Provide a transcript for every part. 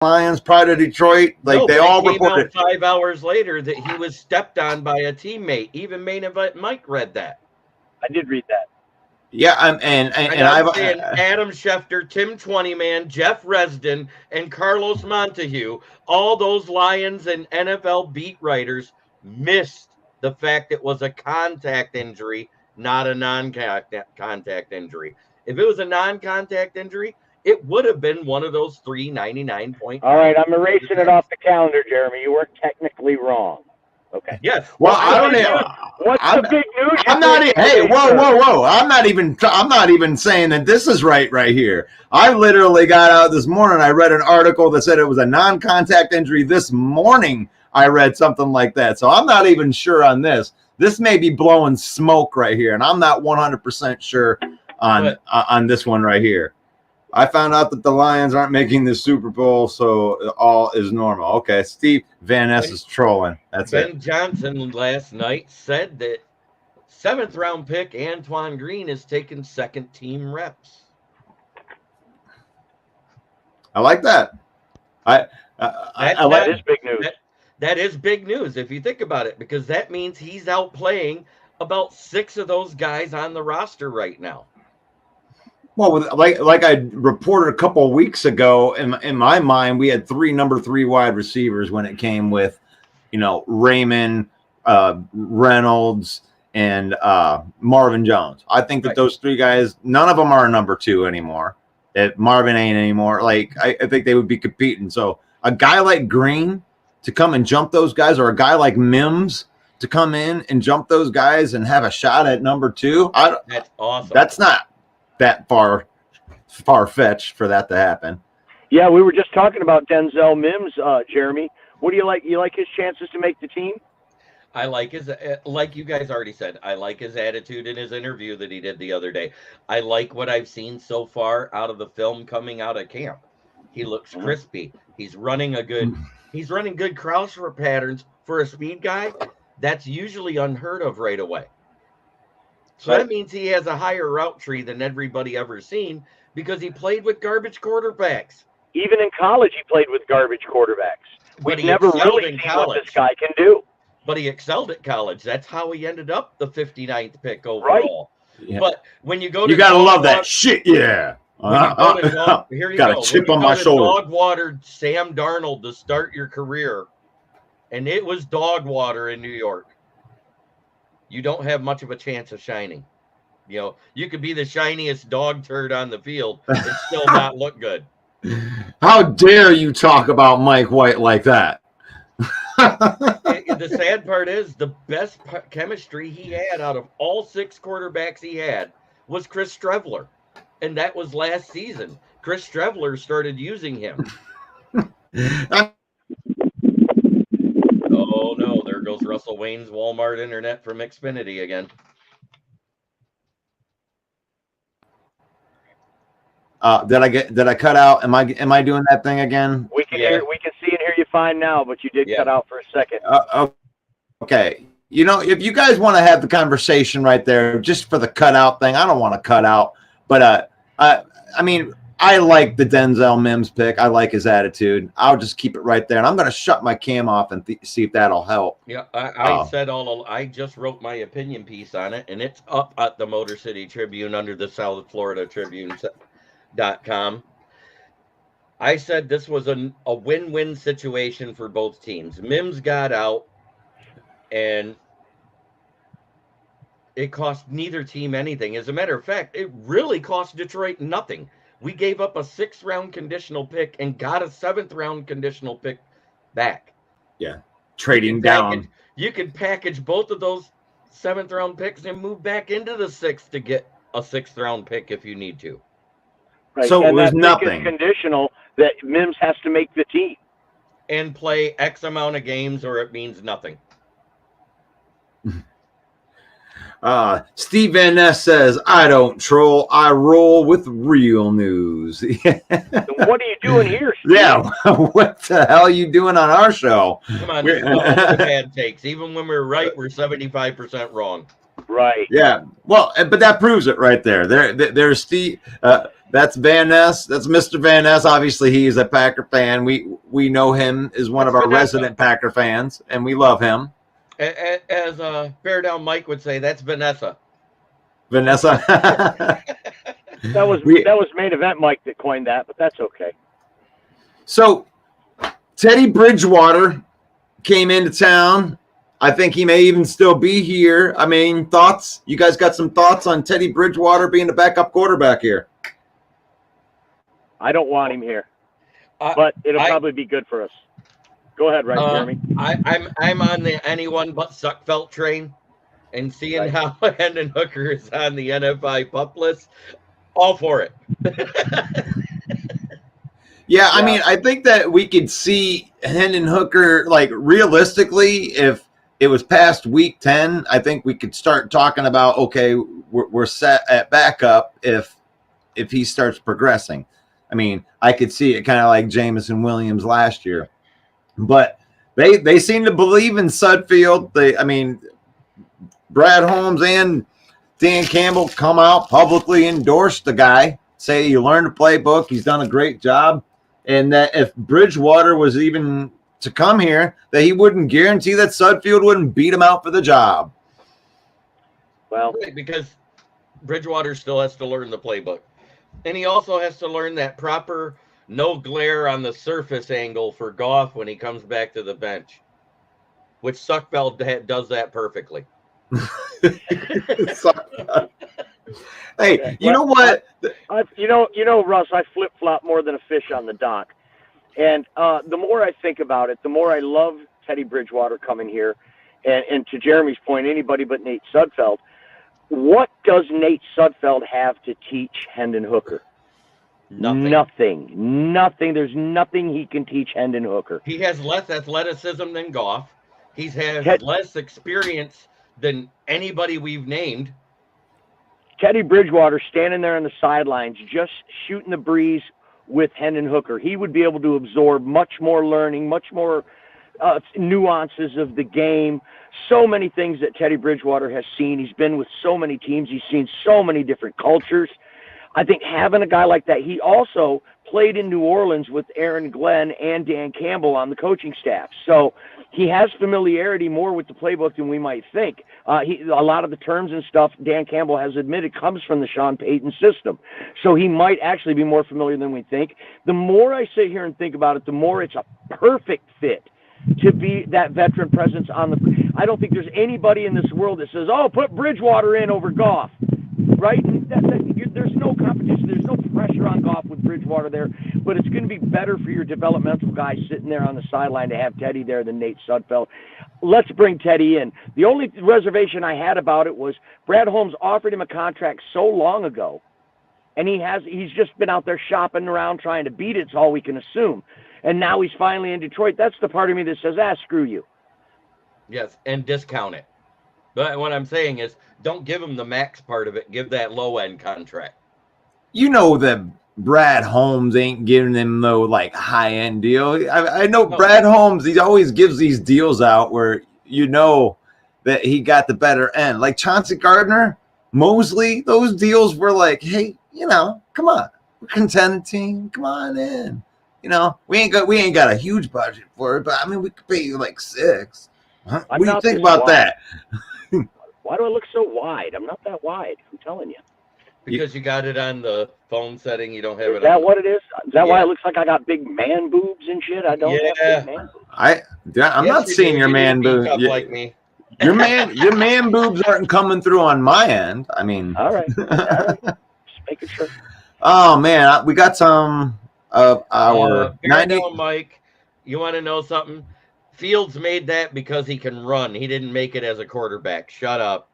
Lions, Pride of Detroit. Like, No, they but all it came out reported. 5 hours later that he was stepped on by a teammate. Even Main Event Mike read that. I did read that. Yeah, And I'm saying Adam Schefter, Tim Twentyman, Jeff Resden, and Carlos Montague, all those Lions and NFL beat writers missed the fact it was a contact injury, not a non-contact injury. If it was a non-contact injury, it would have been one of those 399 points. All right, I'm erasing it off the calendar, Jeremy. You weren't technically wrong. Okay. Yes. Well, I don't know. What's the big news? I'm not. Hey, whoa! I'm not even saying that this is right here. I literally got out this morning. I read an article that said it was a non-contact injury. This morning, I read something like that. So I'm not even sure on this. This may be blowing smoke right here, and I'm not 100% sure on this one right here. I found out that the Lions aren't making the Super Bowl, so all is normal. Okay, Steve Van Ness is trolling. That's it. Ben Johnson last night said that 7th round pick Antoine Green is taking second team reps. I like that. I like this big news. That is big news if you think about it, because that means he's outplaying about 6 of those guys on the roster right now. Well, like I reported a couple of weeks ago, in my mind, we had 3 number 3 wide receivers when it came with, Raymond, Reynolds, and Marvin Jones. I think that those 3 guys, none of them are number 2 anymore. Marvin ain't anymore. Like, I think they would be competing. So a guy like Green to come and jump those guys, or a guy like Mims to come in and jump those guys and have a shot at number 2, that's awesome. That's not that far-fetched for that to happen. Yeah, we were just talking about Denzel Mims, Jeremy. What do you like? You like his chances to make the team? I like his, like you guys already said, I like his attitude in his interview that he did the other day. I like what I've seen so far out of the film coming out of camp. He looks crispy. He's running good crouch patterns for a speed guy. That's usually unheard of right away. So that means he has a higher route tree than everybody ever seen, because he played with garbage quarterbacks. Even in college, he played with garbage quarterbacks. We've never really seen what this guy can do. But he excelled at college. That's how he ended up the 59th pick overall. Right. Yeah. But when you go to, you gotta love that shit. Yeah. Here you got go. A chip on my shoulder. Dog watered Sam Darnold to start your career, and it was dog water in New York. You don't have much of a chance of shining. You could be the shiniest dog turd on the field and still not look good. How dare you talk about Mike White like that? The sad part is the best chemistry he had out of all 6 quarterbacks he had was Chris Streveler. And that was last season. Chris Streveler started using him. Oh, no. There goes Russell Wayne's Walmart internet from Xfinity again. Did I cut out? Am I doing that thing again? We can see and hear you fine now, but you did cut out for a second. Okay. If you guys want to have the conversation right there, just for the cutout thing, I don't want to cut out. But I mean, I like the Denzel Mims pick. I like his attitude. I'll just keep it right there, and I'm going to shut my cam off and see if that'll help. Yeah, I just wrote my opinion piece on it, and it's up at the Motor City Tribune under the South Florida Tribune.com. I said this was a win-win situation for both teams. Mims got out, and it cost neither team anything. As a matter of fact, it really cost Detroit nothing. We gave up a 6th round conditional pick and got a 7th round conditional pick back. Yeah, trading down. You can package both of those 7th round picks and move back into the 6th to get a 6th round pick if you need to. Right. So and there's that nothing conditional that Mims has to make the team and play X amount of games, or it means nothing. Steve Van Ness says, I don't troll, I roll with real news. So what are you doing here, Steve? Yeah, what the hell are you doing on our show? Come on, there's no bad takes. Even when we're right, we're 75% wrong. Right. Yeah. Well, but that proves it right there. There's Steve. That's Van Ness. That's Mr. Van Ness. Obviously, he is a Packer fan. We know him as one of our resident Packer fans, and we love him. As Bear Down Mike would say, that's Vanessa. Vanessa. That was main event Mike that coined that, but that's okay. So, Teddy Bridgewater came into town. I think he may even still be here. I mean, thoughts? You guys got some thoughts on Teddy Bridgewater being the backup quarterback here? I don't want him here, but it'll probably be good for us. Go ahead, Jeremy. I'm on the anyone but Suckfelt train, and seeing how Hendon Hooker is on the NFI pup list, all for it. Yeah, I mean, I think that we could see Hendon Hooker, like, realistically, if it was past week 10, I think we could start talking about, okay, we're set at backup if he starts progressing. I mean, I could see it kind of like Jameson Williams last year. But they seem to believe in Sudfeld. Brad Holmes and Dan Campbell come out, publicly endorse the guy, say you learned the playbook, he's done a great job, and that if Bridgewater was even to come here, that he wouldn't guarantee that Sudfeld wouldn't beat him out for the job. Well, because Bridgewater still has to learn the playbook. And he also has to learn that proper no glare on the surface angle for Goff when he comes back to the bench, which Suckfeld does that perfectly. Hey, you know what? You know, Russ, I flip-flop more than a fish on the dock. And the more I think about it, the more I love Teddy Bridgewater coming here. And to Jeremy's point, anybody but Nate Sudfeld. What does Nate Sudfeld have to teach Hendon Hooker? Nothing. There's nothing he can teach Hendon Hooker. He has less athleticism than Goff. He's had less experience than anybody we've named. Teddy Bridgewater standing there on the sidelines, just shooting the breeze with Hendon Hooker. He would be able to absorb much more learning, much more nuances of the game, so many things that Teddy Bridgewater has seen. He's been with so many teams. He's seen so many different cultures. I think having a guy like that, he also played in New Orleans with Aaron Glenn and Dan Campbell on the coaching staff. So he has familiarity more with the playbook than we might think. A lot of the terms and stuff, Dan Campbell has admitted, comes from the Sean Payton system. So he might actually be more familiar than we think. The more I sit here and think about it, the more it's a perfect fit to be that veteran presence on the. I don't think there's anybody in this world that says, "Oh, put Bridgewater in over Goff," right? There's no competition. There's no pressure on Goff with Bridgewater there. But it's going to be better for your developmental guys sitting there on the sideline to have Teddy there than Nate Sudfeld. Let's bring Teddy in. The only reservation I had about it was Brad Holmes offered him a contract so long ago, and he's just been out there shopping around trying to beat it. It's all we can assume. And now he's finally in Detroit. That's the part of me that says, screw you. Yes, and discount it. But what I'm saying is, don't give him the max part of it. Give that low-end contract. You know that Brad Holmes ain't giving them no, like, high-end deal. I know Brad Holmes, he always gives these deals out where you know that he got the better end. Like Chauncey Gardner, Mosley, those deals were like, hey, come on. We're a contending team. Come on in. We ain't got a huge budget for it, but I mean, we could pay you like $6. Huh? What do you think about that? Why do I look so wide? I'm not that wide. I'm telling you. Because you got it on the phone setting. You don't have it. Is that what it is? Is that why it looks like I got big man boobs and shit? I don't have big man boobs. I'm not seeing your man boobs. Like me. Your man boobs aren't coming through on my end. I mean. All right. Just making sure. Oh man, we got some of our 90. Mike, you want to know something? Fields made that because he can run. He didn't make it as a quarterback. Shut up.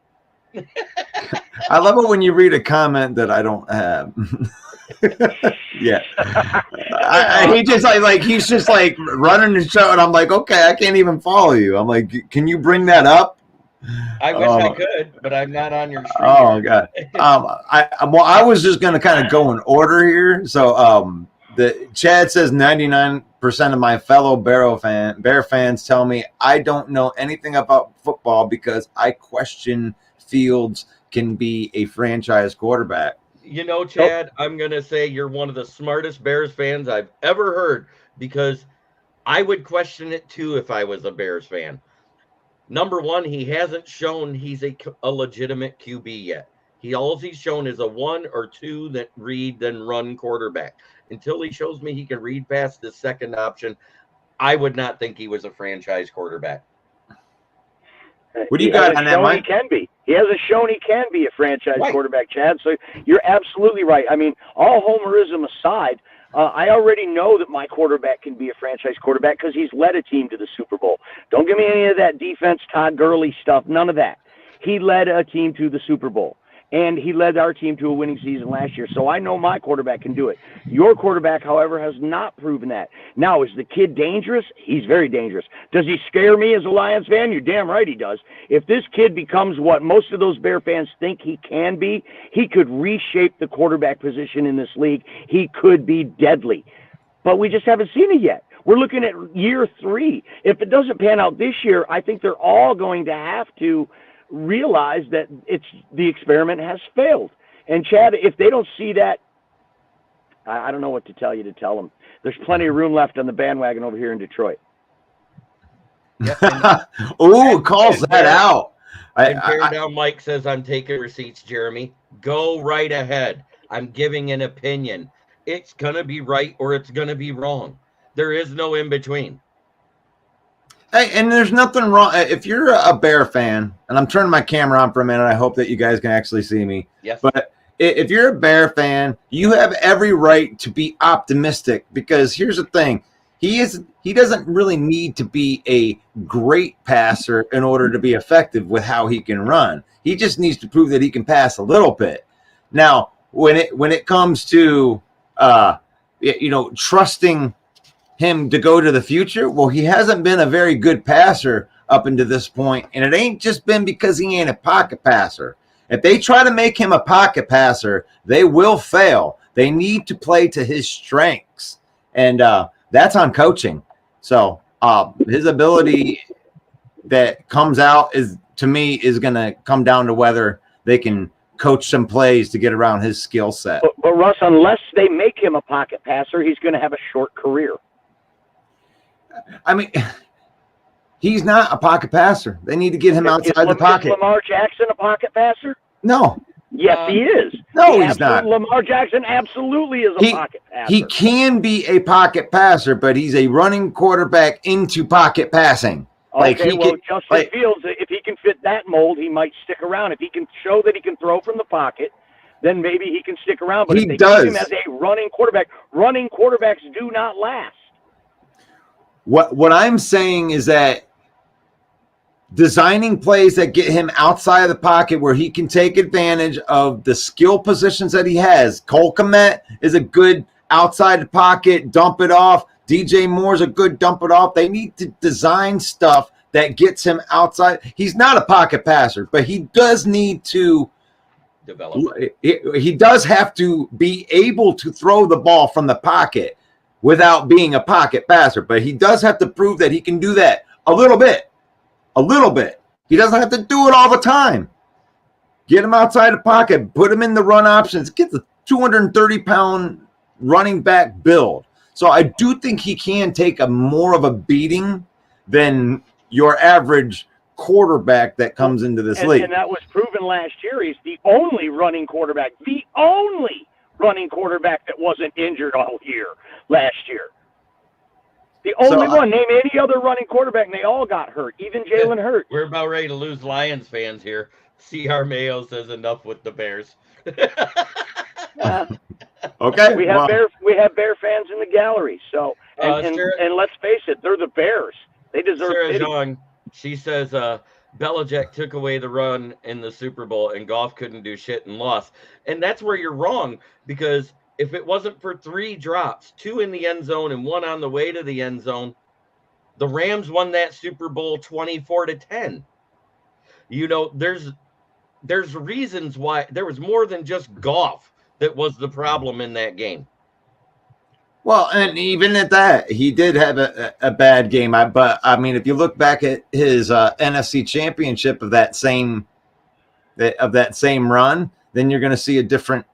I love it when you read a comment that I don't have. Yeah. He's just like running the show, and I'm like, okay, I can't even follow you. I'm like, can you bring that up? I wish I could, but I'm not on your stream. Oh God. I was just gonna kind of go in order here. So the Chad says 99% of my fellow Bear fans tell me I don't know anything about football because I question Fields can be a franchise quarterback. You know, Chad, I'm going to say you're one of the smartest Bears fans I've ever heard, because I would question it too if I was a Bears fan. Number one, he hasn't shown he's a legitimate QB yet. All he's shown is a 1 or 2 that read then run quarterback. Until he shows me he can read past the second option, I would not think he was a franchise quarterback. What do you got on that, Mike? He can be. He hasn't shown he can be a franchise quarterback, Chad. So you're absolutely right. I mean, all homerism aside, I already know that my quarterback can be a franchise quarterback because he's led a team to the Super Bowl. Don't give me any of that defense, Todd Gurley stuff. None of that. He led a team to the Super Bowl. And he led our team to a winning season last year. So I know my quarterback can do it. Your quarterback, however, has not proven that. Now, is the kid dangerous? He's very dangerous. Does he scare me as a Lions fan? You're damn right he does. If this kid becomes what most of those Bear fans think he can be, he could reshape the quarterback position in this league. He could be deadly. But we just haven't seen it yet. We're looking at year 3. If it doesn't pan out this year, I think they're all going to have to realize that the experiment has failed. And Chad, if they don't see that, I don't know what to tell you to tell them. There's plenty of room left on the bandwagon over here in Detroit. Ooh, calls that out. Tear Down Mike says, I'm taking receipts, Jeremy. Go right ahead. I'm giving an opinion. It's going to be right or it's going to be wrong. There is no in between. Hey, and there's nothing wrong. If you're a Bear fan, and I'm turning my camera on for a minute, I hope that you guys can actually see me. Yes. But if you're a Bear fan, you have every right to be optimistic, because here's the thing. He doesn't really need to be a great passer in order to be effective with how he can run. He just needs to prove that he can pass a little bit. Now, when it comes to trusting him to go to the future, well, he hasn't been a very good passer up until this point, and it ain't just been because he ain't a pocket passer. If they try to make him a pocket passer, they will fail. They need to play to his strengths, and that's on coaching. So his ability that comes out is going to come down to whether they can coach some plays to get around his skill set. But Russ, unless they make him a pocket passer, he's going to have a short career. I mean, he's not a pocket passer. They need to get him outside the pocket. Is Lamar Jackson a pocket passer? No. Yes, he is. No, he's not. Lamar Jackson absolutely is a pocket passer. He can be a pocket passer, but he's a running quarterback into pocket passing. Justin Fields, if he can fit that mold, he might stick around. If he can show that he can throw from the pocket, then maybe he can stick around. But if they keep him as a running quarterbacks do not last. What I'm saying is that designing plays that get him outside of the pocket where he can take advantage of the skill positions that he has. Cole Kmet is a good outside the pocket, dump it off. DJ Moore's a good dump it off. They need to design stuff that gets him outside. He's not a pocket passer, but he does need to develop. He does have to be able to throw the ball from the pocket without being a pocket passer, but he does have to prove that he can do that a little bit. He doesn't have to do it all the time. Get him outside the pocket, put him in the run options, get the 230-pound running back build. So I do think he can take a more of a beating than your average quarterback that comes into this league. And that was proven last year. He's the only running quarterback that wasn't injured all year last year. The only one. Name any other running quarterback, and they all got hurt, even Jalen Hurts. We're about ready to lose Lions fans here. CR Mayo says enough with the Bears. Okay. We have Bear fans in the gallery. So and let's face it, they're the Bears. They deserve pity. Jean, she says Belichick took away the run in the Super Bowl and Goff couldn't do shit and lost. And that's where you're wrong, because if it wasn't for 3 drops, 2 in the end zone and 1 on the way to the end zone, the Rams won that Super Bowl 24-10. You know, there's reasons why. There was more than just Goff that was the problem in that game. Well, and even at that, he did have a bad game. But I mean, if you look back at his NFC Championship of that same of that same run, then you're going to see a different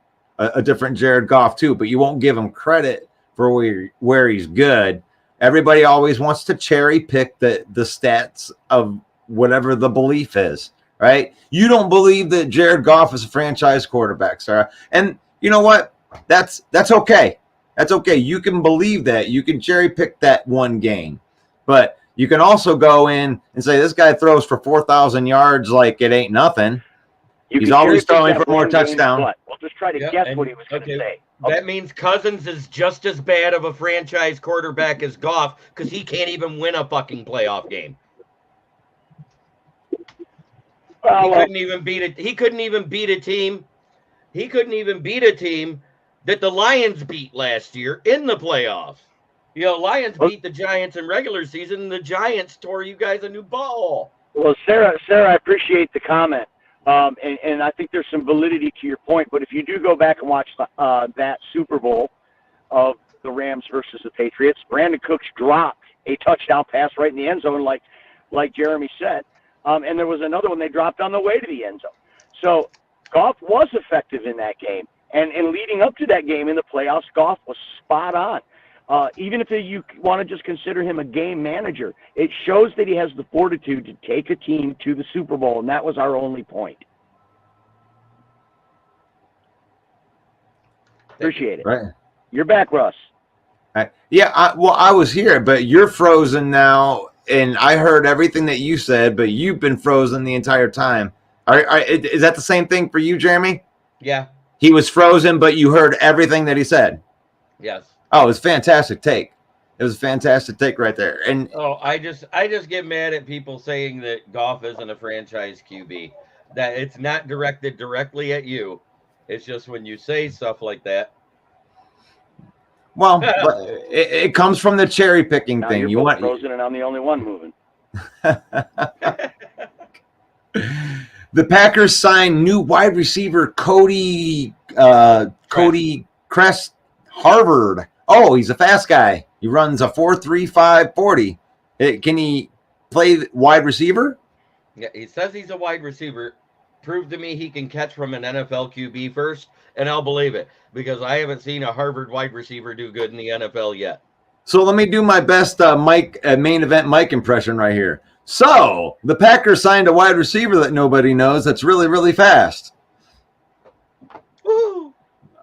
Jared Goff too. But you won't give him credit for where he's good. Everybody always wants to cherry pick the stats of whatever the belief is, right? You don't believe that Jared Goff is a franchise quarterback, Sarah. And you know what? That's okay. That's okay. You can believe that. You can cherry pick that one game. But you can also go in and say, this guy throws for 4,000 yards like it ain't nothing. He's always throwing for more touchdowns. We'll just try to guess what he was going to say. That means Cousins is just as bad of a franchise quarterback as Goff because he can't even win a fucking playoff game. He couldn't even beat it. He couldn't even beat a team. He couldn't even beat a team that the Lions beat last year in the playoffs. You know, Lions beat the Giants in regular season, and the Giants tore you guys a new ball. Well, Sarah, I appreciate the comment. And I think there's some validity to your point. But if you do go back and watch that Super Bowl of the Rams versus the Patriots, Brandon Cooks dropped a touchdown pass right in the end zone, like Jeremy said. And there was another one they dropped on the way to the end zone. So Goff was effective in that game. And leading up to that game in the playoffs, Goff was spot on. Even if you want to just consider him a game manager, it shows that he has the fortitude to take a team to the Super Bowl, and that was our only point. Appreciate it. Right. You're back, Russ. Yeah, I was here, but you're frozen now, and I heard everything that you said, but you've been frozen the entire time. Is that the same thing for you, Jeremy? Yeah. He was frozen, but you heard everything that he said. Yes. Oh, it was a fantastic take. It was a fantastic take right there. And I just get mad at people saying that Goff isn't a franchise QB. That it's not directed directly at you. It's just when you say stuff like that. Well, it comes from the cherry picking thing. You want frozen, and I'm the only one moving. The Packers signed new wide receiver Cody Crest, Harvard. Oh, he's a fast guy. He runs a 4.35 40. Can he play wide receiver? Yeah, he says he's a wide receiver. Prove to me he can catch from an NFL QB first, and I'll believe it, because I haven't seen a Harvard wide receiver do good in the NFL yet. So let me do my best main event Mike impression right here. So the Packers signed a wide receiver that nobody knows that's really, really fast. Woo.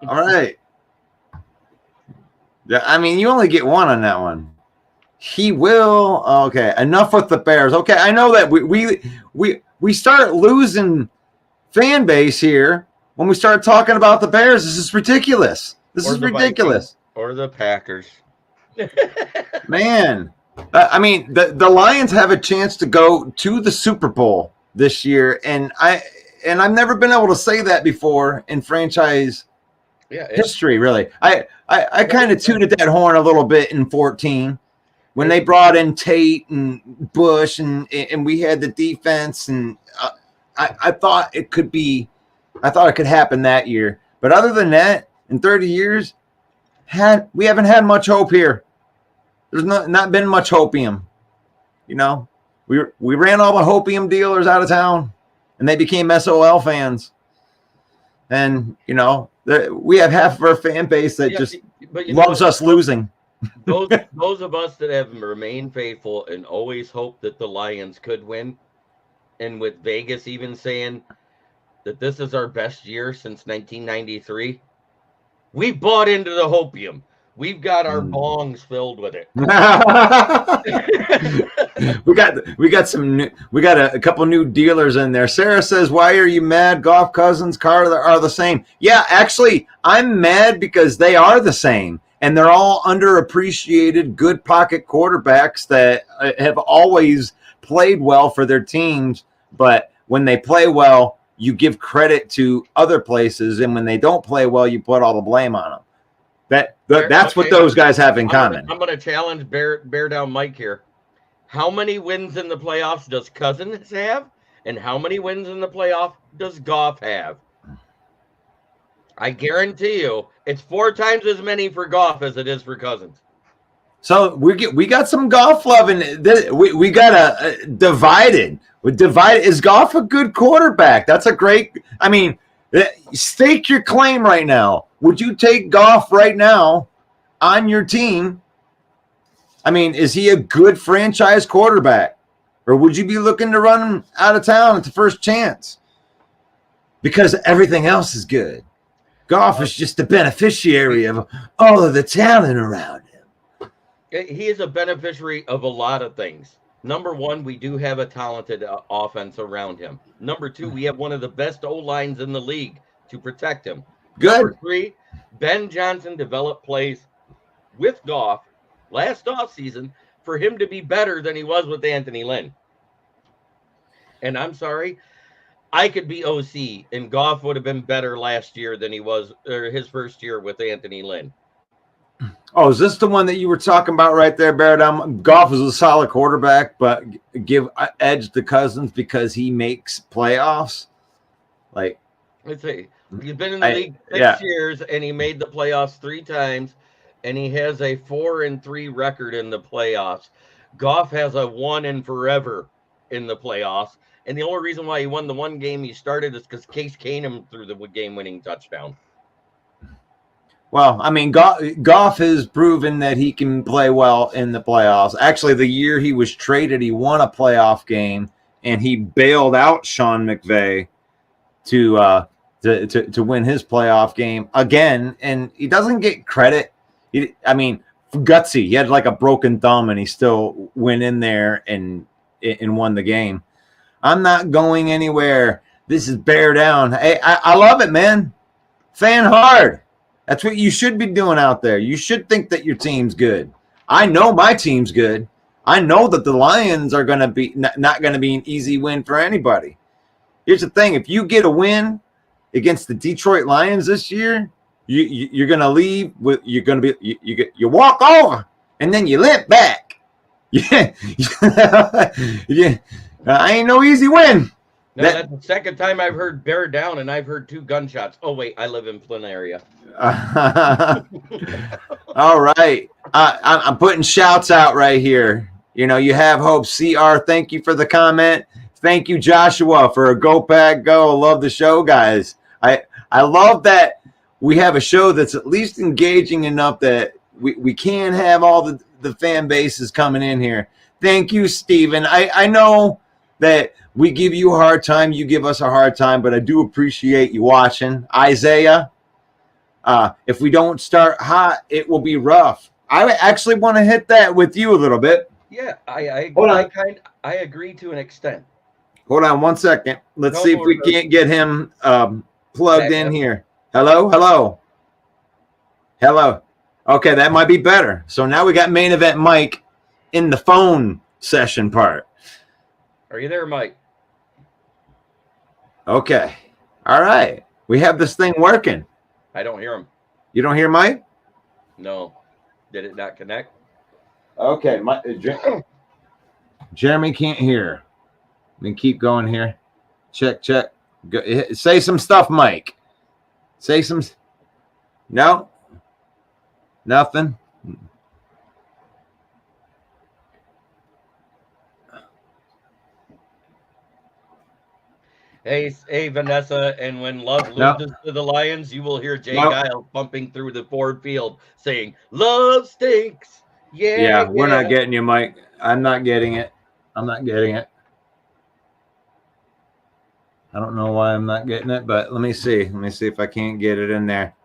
All right. Yeah, I mean, you only get one on that one. He will. Okay, enough with the Bears. Okay, I know that we start losing fan base here when we start talking about the Bears. This is ridiculous. This is ridiculous. Or the Packers. Man, I mean, the Lions have a chance to go to the Super Bowl this year, and I've never been able to say that before in franchise history. Really, I kind of tooted that horn a little bit in 2014 when they brought in Tate and Bush, and we had the defense, and I thought it could happen that year. But other than that, in 30 years, we haven't had much hope here. There's not been much hopium. You know, we ran all the hopium dealers out of town, and they became SOL fans. And you know, we have half of our fan base that just loves us losing. those of us that have remained faithful and always hoped that the Lions could win, and with Vegas even saying that this is our best year since 1993, we bought into the hopium. We've got our bongs filled with it. we got a couple new dealers in there. Sarah says, "Why are you mad? Goff, Cousins, Carter are the same." Yeah, actually, I'm mad because they are the same, and they're all underappreciated, good pocket quarterbacks that have always played well for their teams. But when they play well, you give credit to other places, and when they don't play well, you put all the blame on them. That's what those guys have in common. I'm going to challenge Bear Down Mike here. How many wins in the playoffs does Cousins have? And how many wins in the playoff does Goff have? I guarantee you it's 4 times as many for Goff as it is for Cousins. So we got some golf love, and we got a divided. We divided. Is Goff a good quarterback? That's a great. I mean, stake your claim right now. Would you take Goff right now on your team? I mean, is he a good franchise quarterback, or would you be looking to run him out of town at the first chance? Because everything else is good. Goff is just the beneficiary of all of the talent around him. He is a beneficiary of a lot of things. Number one, we do have a talented offense around him. Number two, we have one of the best O-lines in the league to protect him. Good. Number three, Ben Johnson developed plays with Goff last offseason for him to be better than he was with Anthony Lynn. And I'm sorry, I could be OC, and Goff would have been better last year than he was or his first year with Anthony Lynn. Oh, is this the one that you were talking about right there, Barrett? Goff is a solid quarterback, but give edge to Cousins because he makes playoffs. Like, let's see, he's been in the league 6 years, and he made the playoffs 3 times, and he has a 4-3 record in the playoffs. Goff has a 1 and forever in the playoffs, and the only reason why he won the one game he started is because Case Keenum threw the game-winning touchdown. Well, I mean, Goff has proven that he can play well in the playoffs. Actually, the year he was traded, he won a playoff game, and he bailed out Sean McVay to win his playoff game again. And he doesn't get credit. I mean, gutsy. He had like a broken thumb, and he still went in there and won the game. I'm not going anywhere. This is bear down. Hey, I love it, man. Fan hard. That's what you should be doing out there. You should think that your team's good. I know my team's good. I know that the Lions are going to be not going to be an easy win for anybody. Here's the thing. If you get a win against the Detroit Lions this year, you're going to leave with you walk over and then you limp back. Yeah. Yeah. I ain't no easy win. No, that's the second time I've heard bear down, and I've heard 2 gunshots. Oh, wait, I live in Flint area. All right. I'm putting shouts out right here. You know, you have hope. CR, thank you for the comment. Thank you, Joshua, for a Go Pack Go. Love the show, guys. I love that we have a show that's at least engaging enough that we can have all the fan bases coming in here. Thank you, Steven. I know that we give you a hard time, you give us a hard time, but I do appreciate you watching. Isaiah, if we don't start hot, it will be rough. I actually want to hit that with you a little bit. Yeah, I agree to an extent. Hold on 1 second. Let's see if we can't get him plugged in here. Hello. Okay, that might be better. So now we got main event Mike in the phone session part. Are you there, Mike? Okay. All right. We have this thing working. I don't hear him. You don't hear Mike? No. Did it not connect? Okay. Jeremy can't hear. Then keep going here. Check. Go, say some stuff, Mike. Say some. No. Nothing. Hey, Vanessa, and when Love loses to the Lions, you will hear Jay Giles bumping through the Ford Field saying, "Love stinks." Yeah, we're not getting you, Mike. I'm not getting it. I don't know why I'm not getting it, but let me see. Let me see if I can't get it in there.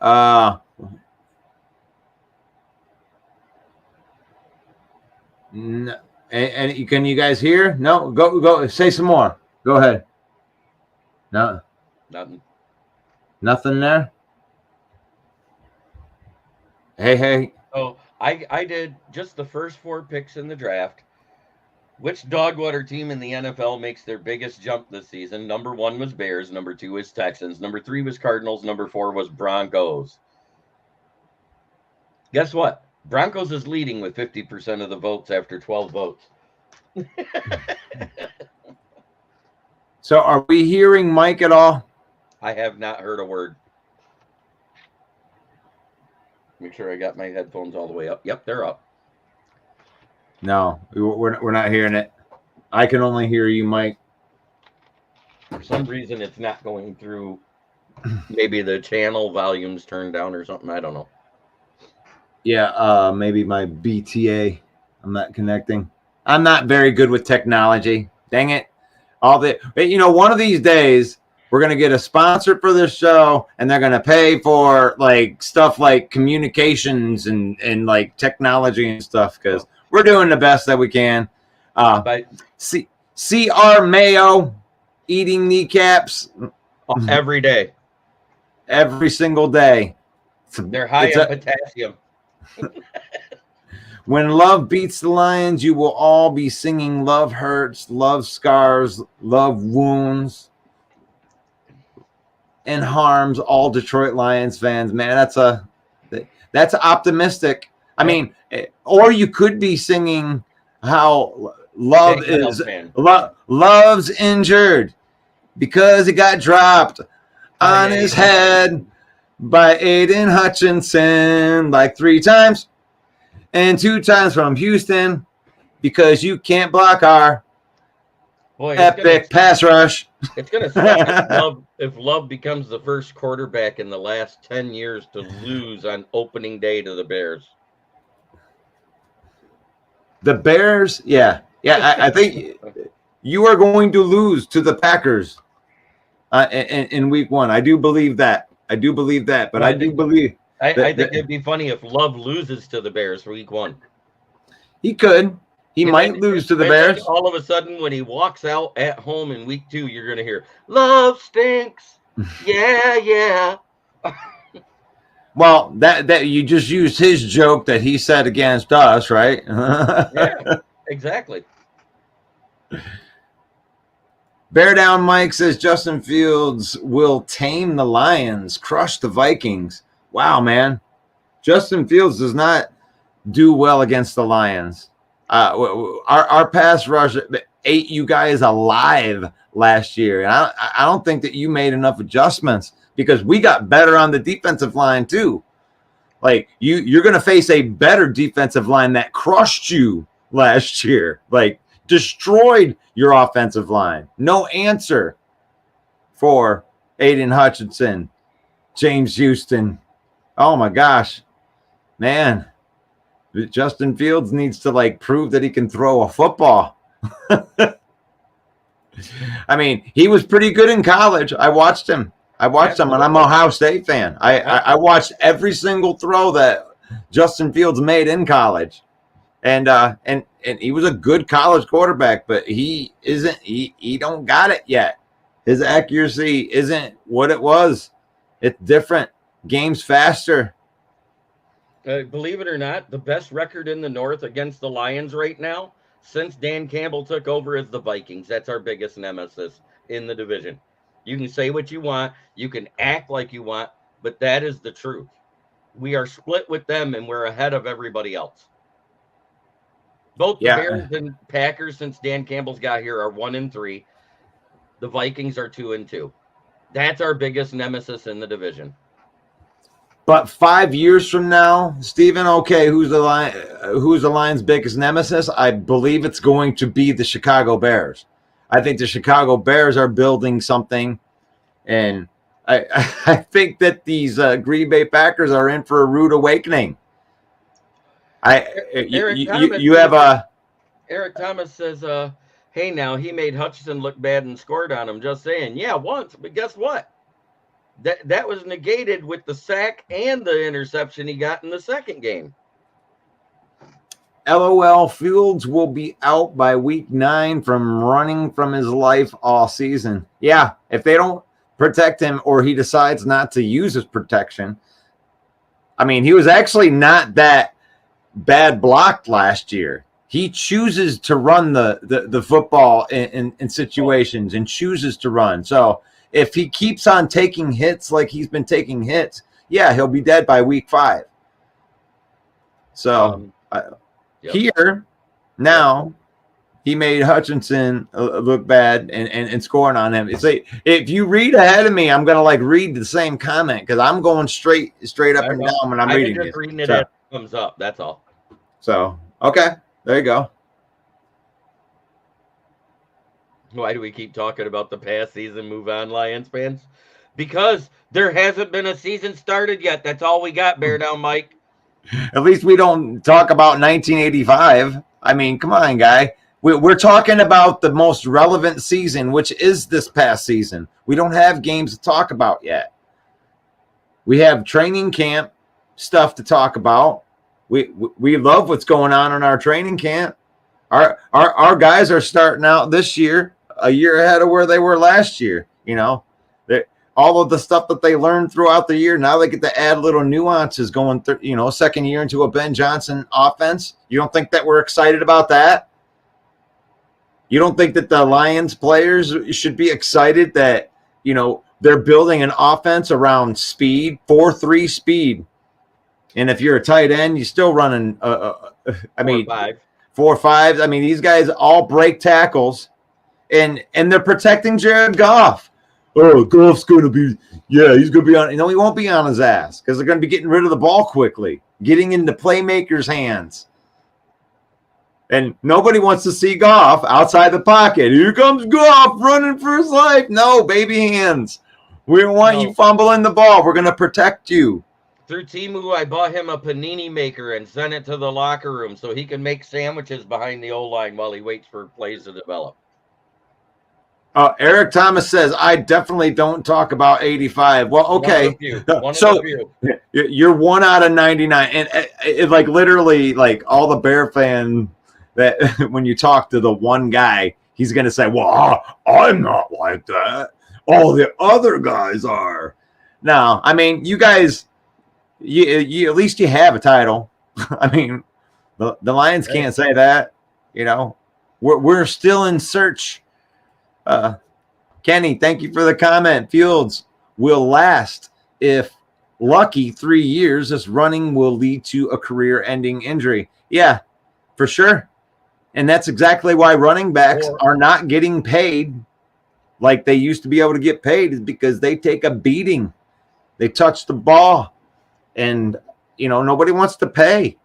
No, and can you guys hear? No, go. Say some more. Go ahead. No. Nothing there? Hey. Oh, I did just the first 4 picks in the draft. Which dogwater team in the NFL makes their biggest jump this season? Number 1 was Bears. Number 2 was Texans. Number 3 was Cardinals. Number 4 was Broncos. Guess what? Broncos is leading with 50% of the votes after 12 votes. So are we hearing Mike at all? I have not heard a word. Make sure I got my headphones all the way up. Yep, they're up. No, we're not hearing it. I can only hear you, Mike. For some reason, it's not going through. Maybe the channel volume's turned down or something. I don't know. Yeah, maybe my BTA. I'm not connecting. I'm not very good with technology. Dang it. One of these days, we're going to get a sponsor for this show, and they're going to pay for like stuff like communications and like technology and stuff, because we're doing the best that we can. See our Mayo eating kneecaps Every day. Every single day. They're high in potassium. When love beats the Lions, you will all be singing love hurts, love scars, love wounds, and harms all Detroit Lions fans. Man, that's optimistic. I mean, or you could be singing how love's injured because he got dropped on his head by Aiden Hutchinson like 3 times. And 2 times from Houston, because you can't block our epic pass rush. It's going to suck if Love becomes the first quarterback in the last 10 years to lose on opening day to the Bears. The Bears? Yeah. I think you are going to lose to the Packers in week 1. I do believe that. But I do believe... I think it'd be funny if Love loses to the Bears for week 1. He could. He might lose to the Bears. All of a sudden, when he walks out at home in week 2, you're going to hear, "Love stinks." Yeah. Well, that you just used his joke that he said against us, right? Yeah, exactly. Bear Down Mike says Justin Fields will tame the Lions, crush the Vikings. Wow, man. Justin Fields does not do well against the Lions. Our pass rush ate you guys alive last year. And I don't think that you made enough adjustments, because we got better on the defensive line too. Like you're going to face a better defensive line that crushed you last year, like destroyed your offensive line. No answer for Aiden Hutchinson, James Houston. Oh my gosh, man. Justin Fields needs to prove that he can throw a football. I mean, he was pretty good in college. I watched him, and I'm an Ohio State fan. I watched every single throw that Justin Fields made in college. And he was a good college quarterback, but he don't got it yet. His accuracy isn't what it was. It's different. Game's faster. Believe it or not, the best record in the North against the Lions right now, since Dan Campbell took over, is the Vikings. That's our biggest nemesis in the division. You can say what you want, you can act like you want, but that is the truth. We are split with them, and we're ahead of everybody else. Both the Bears and Packers, since Dan Campbell's got here, are 1-3. The Vikings are 2-2. That's our biggest nemesis in the division. But 5 years from now, Steven, okay, who's the Lions' biggest nemesis? I believe it's going to be the Chicago Bears. I think the Chicago Bears are building something, and I think that these Green Bay Packers are in for a rude awakening. Eric Thomas says, "Hey, now he made Hutchinson look bad and scored on him. Just saying, yeah, once, but guess what? That was negated with the sack and the interception he got in the second game." LOL, Fields will be out by week 9 from running from his life all season. Yeah, if they don't protect him, or he decides not to use his protection. I mean, he was actually not that bad blocked last year. He chooses to run the football in situations, and chooses to run. So if he keeps on taking hits like he's been taking hits, yeah, he'll be dead by week 5. So here now, he made Hutchinson look bad and scoring on him. It's like, if you read ahead of me, I'm gonna like read the same comment because I'm going straight up and down when I'm reading just it. reading it So, as it comes up. That's all. so okay, there you go. Why do we keep talking about the past season? Move on, Lions fans. Because there hasn't been a season started yet. That's all we got, Bear Down Mike. At least we don't talk about 1985. I mean, come on, guy. We're talking about the most relevant season, which is this past season. We don't have games to talk about yet. We have training camp stuff to talk about. We love what's going on in our training camp. Our guys are starting out this year a year ahead of where they were last year. You know, all of the stuff that they learned throughout the year, now they get to add little nuances going through, you know, second year into a Ben Johnson offense. You don't think that we're excited about that? You don't think that the Lions players should be excited that, you know, they're building an offense around speed, 4-3 speed. And if you're a tight end, you're still running, 4-5. 4-5. I mean, these guys all break tackles, and they're protecting Jared Goff. Oh, Goff's going to be, he's going to be on. No, he won't be on his ass because they're going to be getting rid of the ball quickly, getting into playmakers' hands. And nobody wants to see Goff outside the pocket. Here comes Goff running for his life. No, baby hands. We don't want you fumbling the ball. We're going to protect you. Through Temu, I bought him a panini maker and sent it to the locker room so he can make sandwiches behind the O-line while he waits for plays to develop. Eric Thomas says, I definitely don't talk about 85. Well, okay. So you're 1 out of 99. And it like literally like all the Bear fan that when you talk to the one guy, he's going to say, well, I'm not like that. All the other guys are. No, I mean, you guys, you at least you have a title. I mean, the Lions can't say that. You know, we're still in search. Kenny, thank you for the comment. Fields will last if lucky 3 years. This running will lead to a career-ending injury. Yeah, for sure. And that's exactly why running backs are not getting paid like they used to be able to get paid, is because they take a beating. They touch the ball. And, you know, nobody wants to pay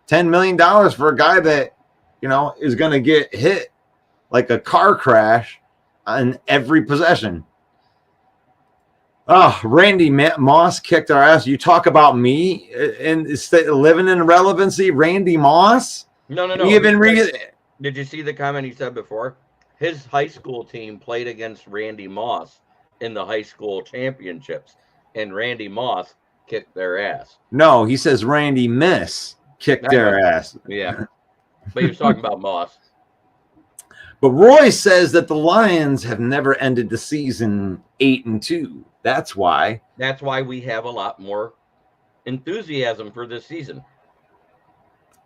$10 million for a guy that, you know, is going to get hit like a car crash on every possession. Oh, Randy Moss kicked our ass. You talk about me and living in irrelevancy, Randy Moss? No. Did you see the comment he said before? His high school team played against Randy Moss in the high school championships, and Randy Moss kicked their ass. No, he says Randy Miss kicked their ass. Yeah, but he was talking about Moss. But Roy says that the Lions have never ended the season 8-2. That's why. That's why we have a lot more enthusiasm for this season.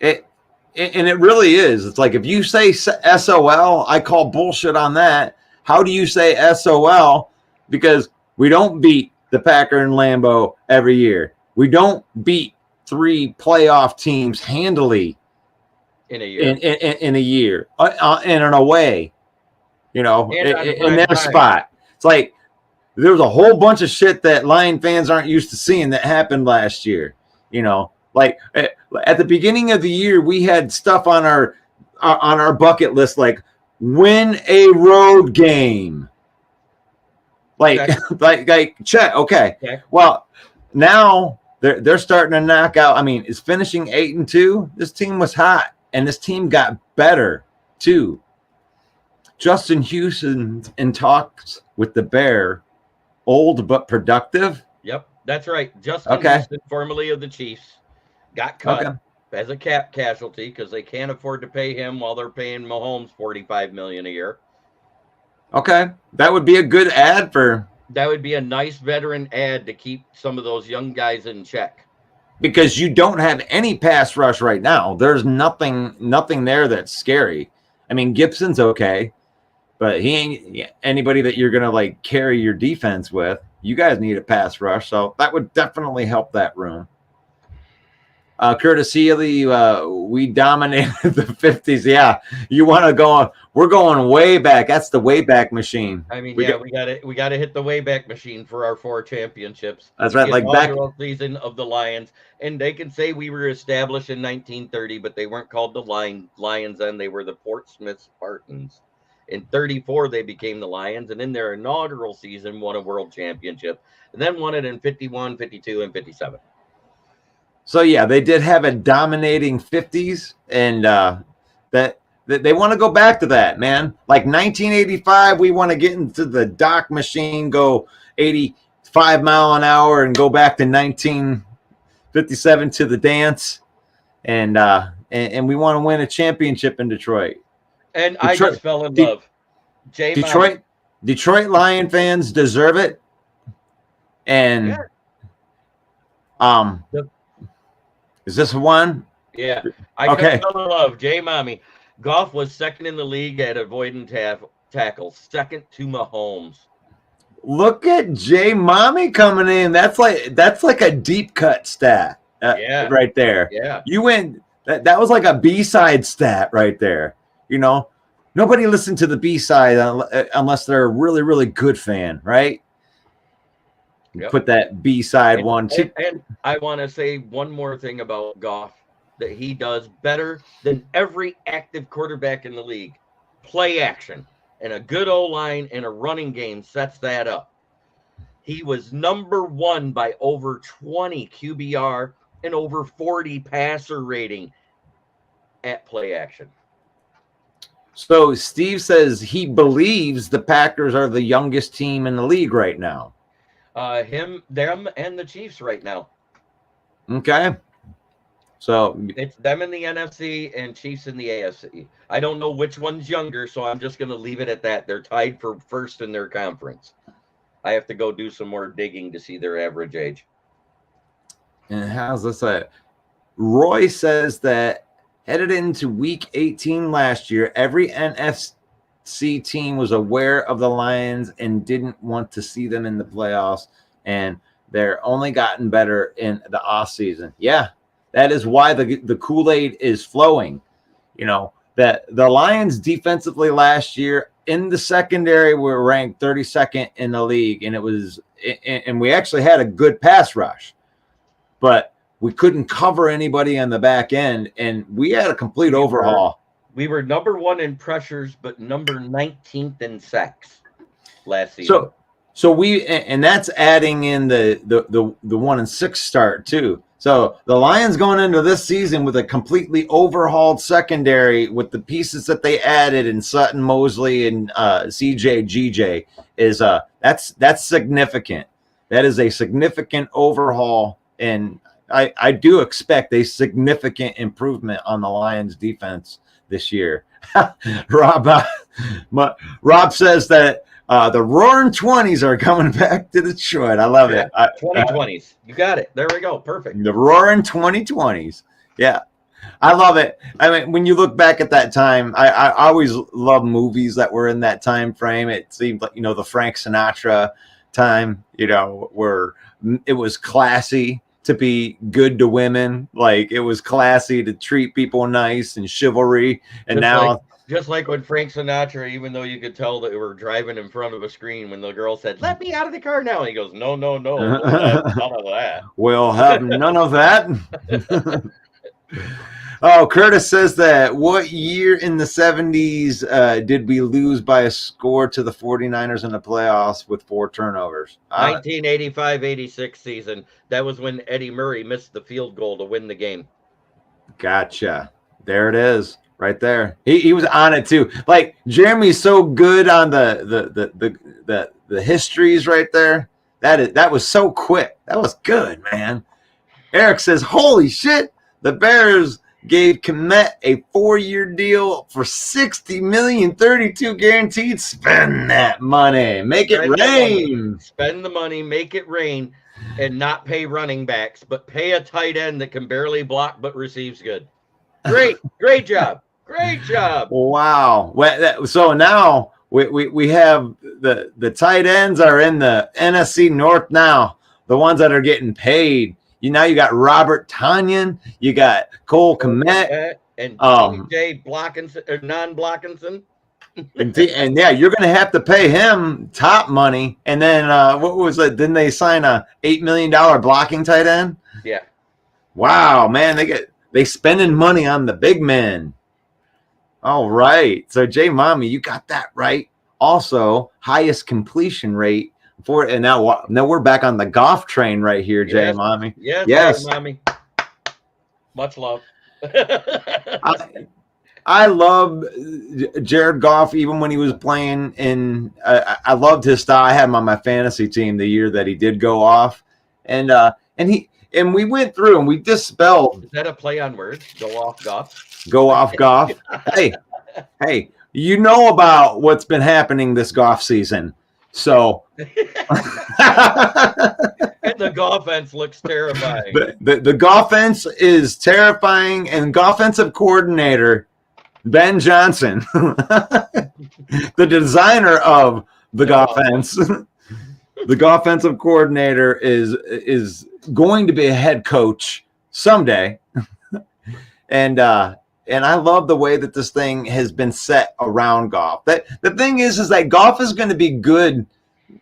And it really is. It's like if you say SOL, I call bullshit on that. How do you say SOL? Because we don't beat the Packer and Lambeau every year. We don't beat 3 playoff teams handily in a year. In an away, you know, in their spot. It's like there was a whole bunch of shit that Lion fans aren't used to seeing that happened last year. You know, like at the beginning of the year, we had stuff on our bucket list like win a road game. Like check. Okay. Well, now they're starting to knock out. I mean, it's finishing 8-2. This team was hot, and this team got better too. Justin Houston in talks with the Bear, old but productive. Yep, that's right. Justin Houston, formerly of the Chiefs, got cut as a cap casualty because they can't afford to pay him while they're paying Mahomes $45 million a year. Okay, that would be a good ad for. That would be a nice veteran ad to keep some of those young guys in check. Because you don't have any pass rush right now. There's nothing there that's scary. I mean, Gibson's okay, but he ain't anybody that you're gonna like carry your defense with. You guys need a pass rush, so that would definitely help that room. Curtis Healy, we dominated the 50s. Yeah, you want to go on? We're going way back. That's the way back machine. I mean, we got to hit the Wayback Machine for our 4 championships. That's right. The Like back inaugural season of the Lions, and they can say we were established in 1930, but they weren't called the Lions then. They were the Portsmouth Spartans. In 34, they became the Lions, and in their inaugural season, won a world championship, and then won it in 51, 52, and 57. So yeah, they did have a dominating 50s, and that they want to go back to that, man. Like 1985, we want to get into the Doc machine, go 85 mile an hour, and go back to 1957 to the dance, and we want to win a championship in Detroit. And I just fell in love. Detroit Lion fans deserve it, and is this one? Yeah, I fell in love. Jay Mommy. Goff was second in the league at avoiding tackles, second to Mahomes. Look at Jay Mommy coming in. That's like a deep cut stat. Right there. Yeah, you went. That was like a B-side stat right there. You know, nobody listened to the B-side unless they're a really, really good fan, right? Yep. Put that B-side one too. And I want to say one more thing about Goff that he does better than every active quarterback in the league. Play action. And a good O-line and a running game sets that up. He was number 1 by over 20 QBR and over 40 passer rating at play action. So Steve says he believes the Packers are the youngest team in the league right now. Them, and the Chiefs right now. Okay. So it's them in the NFC and Chiefs in the AFC. I don't know which one's younger, so I'm just going to leave it at that. They're tied for first in their conference. I have to go do some more digging to see their average age. And how's this? Roy says that headed into week 18 last year, every NFC team was aware of the Lions and didn't want to see them in the playoffs, and they're only gotten better in the offseason. Yeah, that is why the Kool-Aid is flowing. You know, that the Lions defensively last year in the secondary were ranked 32nd in the league, and we actually had a good pass rush, but we couldn't cover anybody on the back end, and we had a complete overhaul. We were number 1 in pressures, but number 19th in sacks last season. So and that's adding in the 1-6 start too. So the Lions going into this season with a completely overhauled secondary with the pieces that they added in Sutton, Mosley, and CJ, GJ is that's significant. That is a significant overhaul, and I do expect a significant improvement on the Lions defense this year. Rob says that the Roaring 20s are coming back to Detroit. I love it. 2020s. You got it. There we go. Perfect. The Roaring 2020s. Yeah. I love it. I mean, when you look back at that time, I always love movies that were in that time frame. It seemed like, the Frank Sinatra time, where it was classy to be good to women. Like, it was classy to treat people nice and chivalry. And just like when Frank Sinatra, even though you could tell that we were driving in front of a screen, when the girl said, "Let me out of the car now," and he goes, "No, none of that. We'll have none of that." Oh, Curtis says that what year in the 70s did we lose by a score to the 49ers in the playoffs with 4 turnovers? 1985-86 season. That was when Eddie Murray missed the field goal to win the game. Gotcha. There it is. Right there. He was on it too. Like, Jeremy's so good on the histories right there. That was so quick. That was good, man. Eric says, "Holy shit, the Bears gave Kmet a 4-year deal for $60 million, 32 guaranteed. Spend that money. Make it rain. Spend the money, make it rain, and not pay running backs, but pay a tight end that can barely block but receives good." Great job. Great job. Wow. So now we have the tight ends are in the NFC North now, the ones that are getting paid. now you got Robert Tanyan, you got Cole Kmet, and um, TJ Blockinson or non-Blockinson. and yeah, you're going to have to pay him top money. And then what was it? Didn't they sign a $8 million blocking tight end? Yeah. Wow, man, they spending money on the big men. All right, so Jay Mommy, you got that right. Also, highest completion rate for it. And now we're back on the golf train right here, Jay Yes. Mommy. Yes, Yes. Jay Mommy. Much love. I love Jared Goff even when he was playing in. I loved his style. I had him on my fantasy team the year that he did go off, and we went through and we dispelled. Is that a play on words? Go off Goff. Go off Goff. hey, you know about what's been happening this golf season, so. And the golf fence looks terrifying. The golf fence is terrifying, and offensive coordinator Ben Johnson, the designer of the golf fence, the offensive coordinator is going to be a head coach someday, and I love the way that this thing has been set around golf. That the thing is that golf is going to be good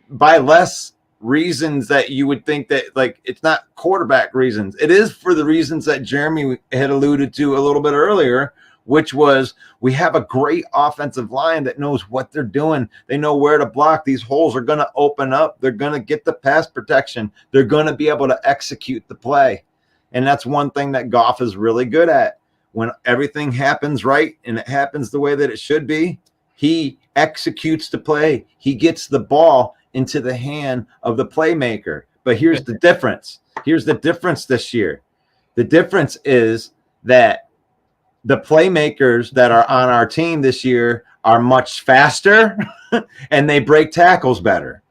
by less reasons that you would think that, like, it's not quarterback reasons. It is for the reasons that Jeremy had alluded to a little bit earlier, which was we have a great offensive line that knows what they're doing. They know where to block. These holes are going to open up. They're going to get the pass protection. They're going to be able to execute the play. And that's one thing that Goff is really good at. When everything happens right and it happens the way that it should be, he executes the play. He gets the ball into the hand of the playmaker. But here's the difference. Here's the difference this year. The difference is that the playmakers that are on our team this year are much faster and they break tackles better.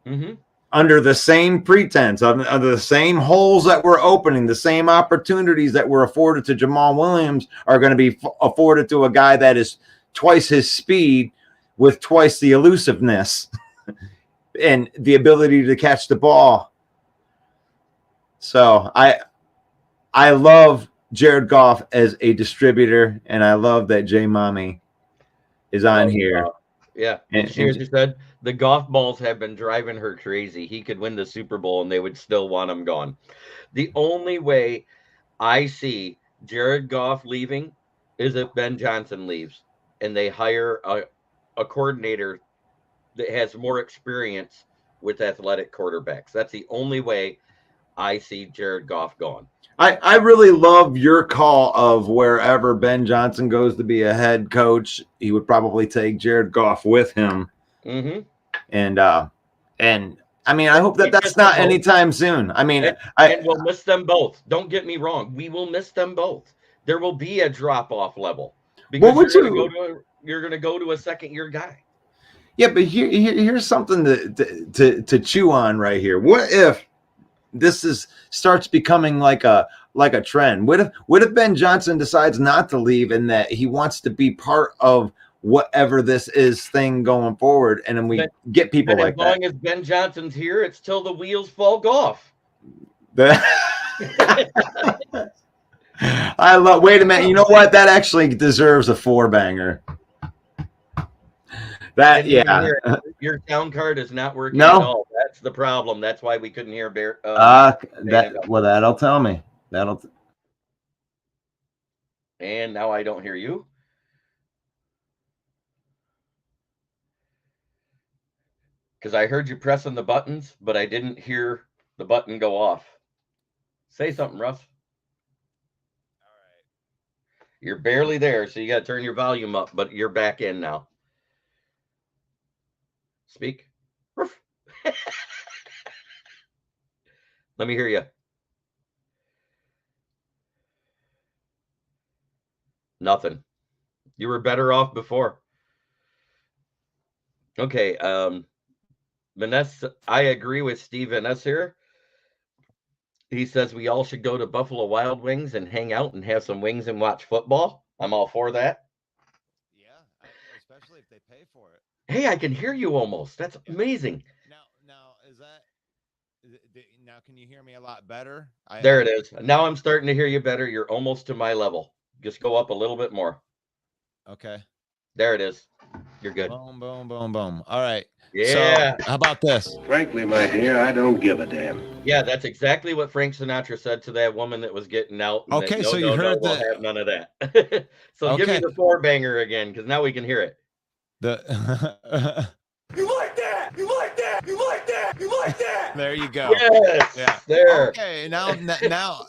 Mm-hmm. Under the same pretense, under the same holes that we're opening, the same opportunities that were afforded to Jamal Williams are going to be afforded to a guy that is twice his speed with twice the elusiveness and the ability to catch the ball. So I love Jared Goff as a distributor, and I love that Jay Mommy is on here. Yeah, and she said the golf balls have been driving her crazy. He could win the Super Bowl, and they would still want him gone. The only way I see Jared Goff leaving is if Ben Johnson leaves, and they hire a coordinator that has more experience with athletic quarterbacks. That's the only way I see Jared Goff gone. I really love your call of wherever Ben Johnson goes to be a head coach, he would probably take Jared Goff with him. Mm-hmm. And I mean, I hope that that's not anytime soon. I mean, and we'll miss them both. Don't get me wrong. We will miss them both. There will be a drop-off level because you're going to go to a second-year guy. Yeah, but here's something to chew on right here. What if this starts becoming like a trend? What if Ben Johnson decides not to leave and that he wants to be part of whatever this thing going forward, and then we get people like that? As long as Ben Johnson's here, it's till the wheels fall off. I love. Wait a minute. You know what? That actually deserves a 4-banger. That your sound card is not working at all. That's the problem. That's why we couldn't hear Bear. That'll tell me. And now I don't hear you. Because I heard you pressing the buttons, but I didn't hear the button go off. Say something, Russ. All right. You're barely there, so you got to turn your volume up, but you're back in now. Speak. Let me hear you. Nothing. You were better off before. Okay. Vanessa, I agree with Steve Vanessa here. He says we all should go to Buffalo Wild Wings and hang out and have some wings and watch football. I'm all for that. Yeah, especially if they pay for it. Hey, I can hear you almost. That's amazing. Now, is that Now, can you hear me a lot better? There it is. Now I'm starting to hear you better. You're almost to my level. Just go up a little bit more. Okay. There it is. You're good. Boom, boom, boom, boom. All right. Yeah. So, how about this? Frankly, my dear, I don't give a damn. Yeah, that's exactly what Frank Sinatra said to that woman that was getting out. And Okay, that, no, so you no, heard we'll the- have none of that. So give me Okay. the four banger again, because now we can hear it. The You like that? You like that? You like that? You like that? there you go. Yes. Yeah. There. Okay, now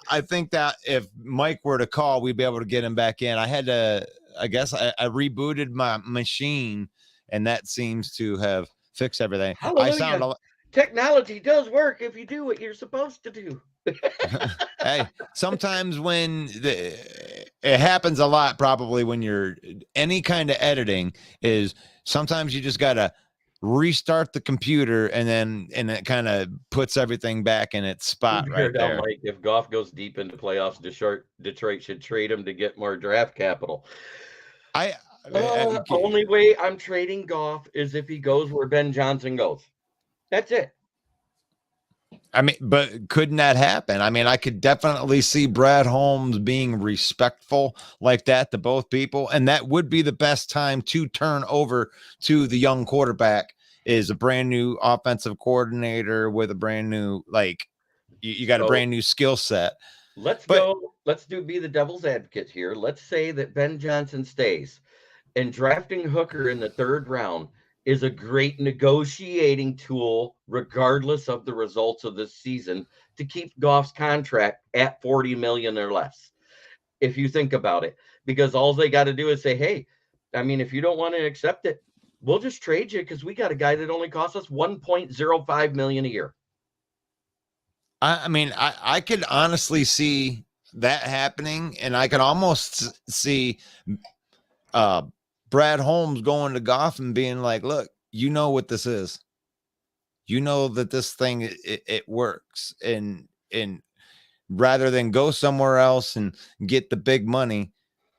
I think that if Mike were to call, we'd be able to get him back in. I guess I rebooted my machine, and that seems to have fixed everything. Hallelujah. I sound a lot. Technology does work if you do what you're supposed to do. Hey, sometimes when it happens a lot, probably when you're any kind of editing, is sometimes you just gotta restart the computer and it kind of puts everything back in its spot right Now, there. Mike, if Goff goes deep into playoffs, Detroit should trade him to get more draft capital. Only way I'm trading Goff is if he goes where Ben Johnson goes. That's it. I mean, but couldn't that happen? I mean, I could definitely see Brad Holmes being respectful like that to both people. And that would be the best time to turn over to the young quarterback, is a brand new offensive coordinator with a brand new, like, you got a So- brand new skill set. Let's But- be the devil's advocate here. Let's say that Ben Johnson stays, and drafting Hooker in the third round is a great negotiating tool, regardless of the results of this season, to keep Goff's contract at $40 million or less. If you think about it, because all they got to do is say, hey, I mean, if you don't want to accept it, we'll just trade you because we got a guy that only costs us $1.05 million a year. I mean, I could honestly see that happening, and I could almost see Brad Holmes going to Goff and being like, look, you know what this is. You know that this thing, it works. And rather than go somewhere else and get the big money,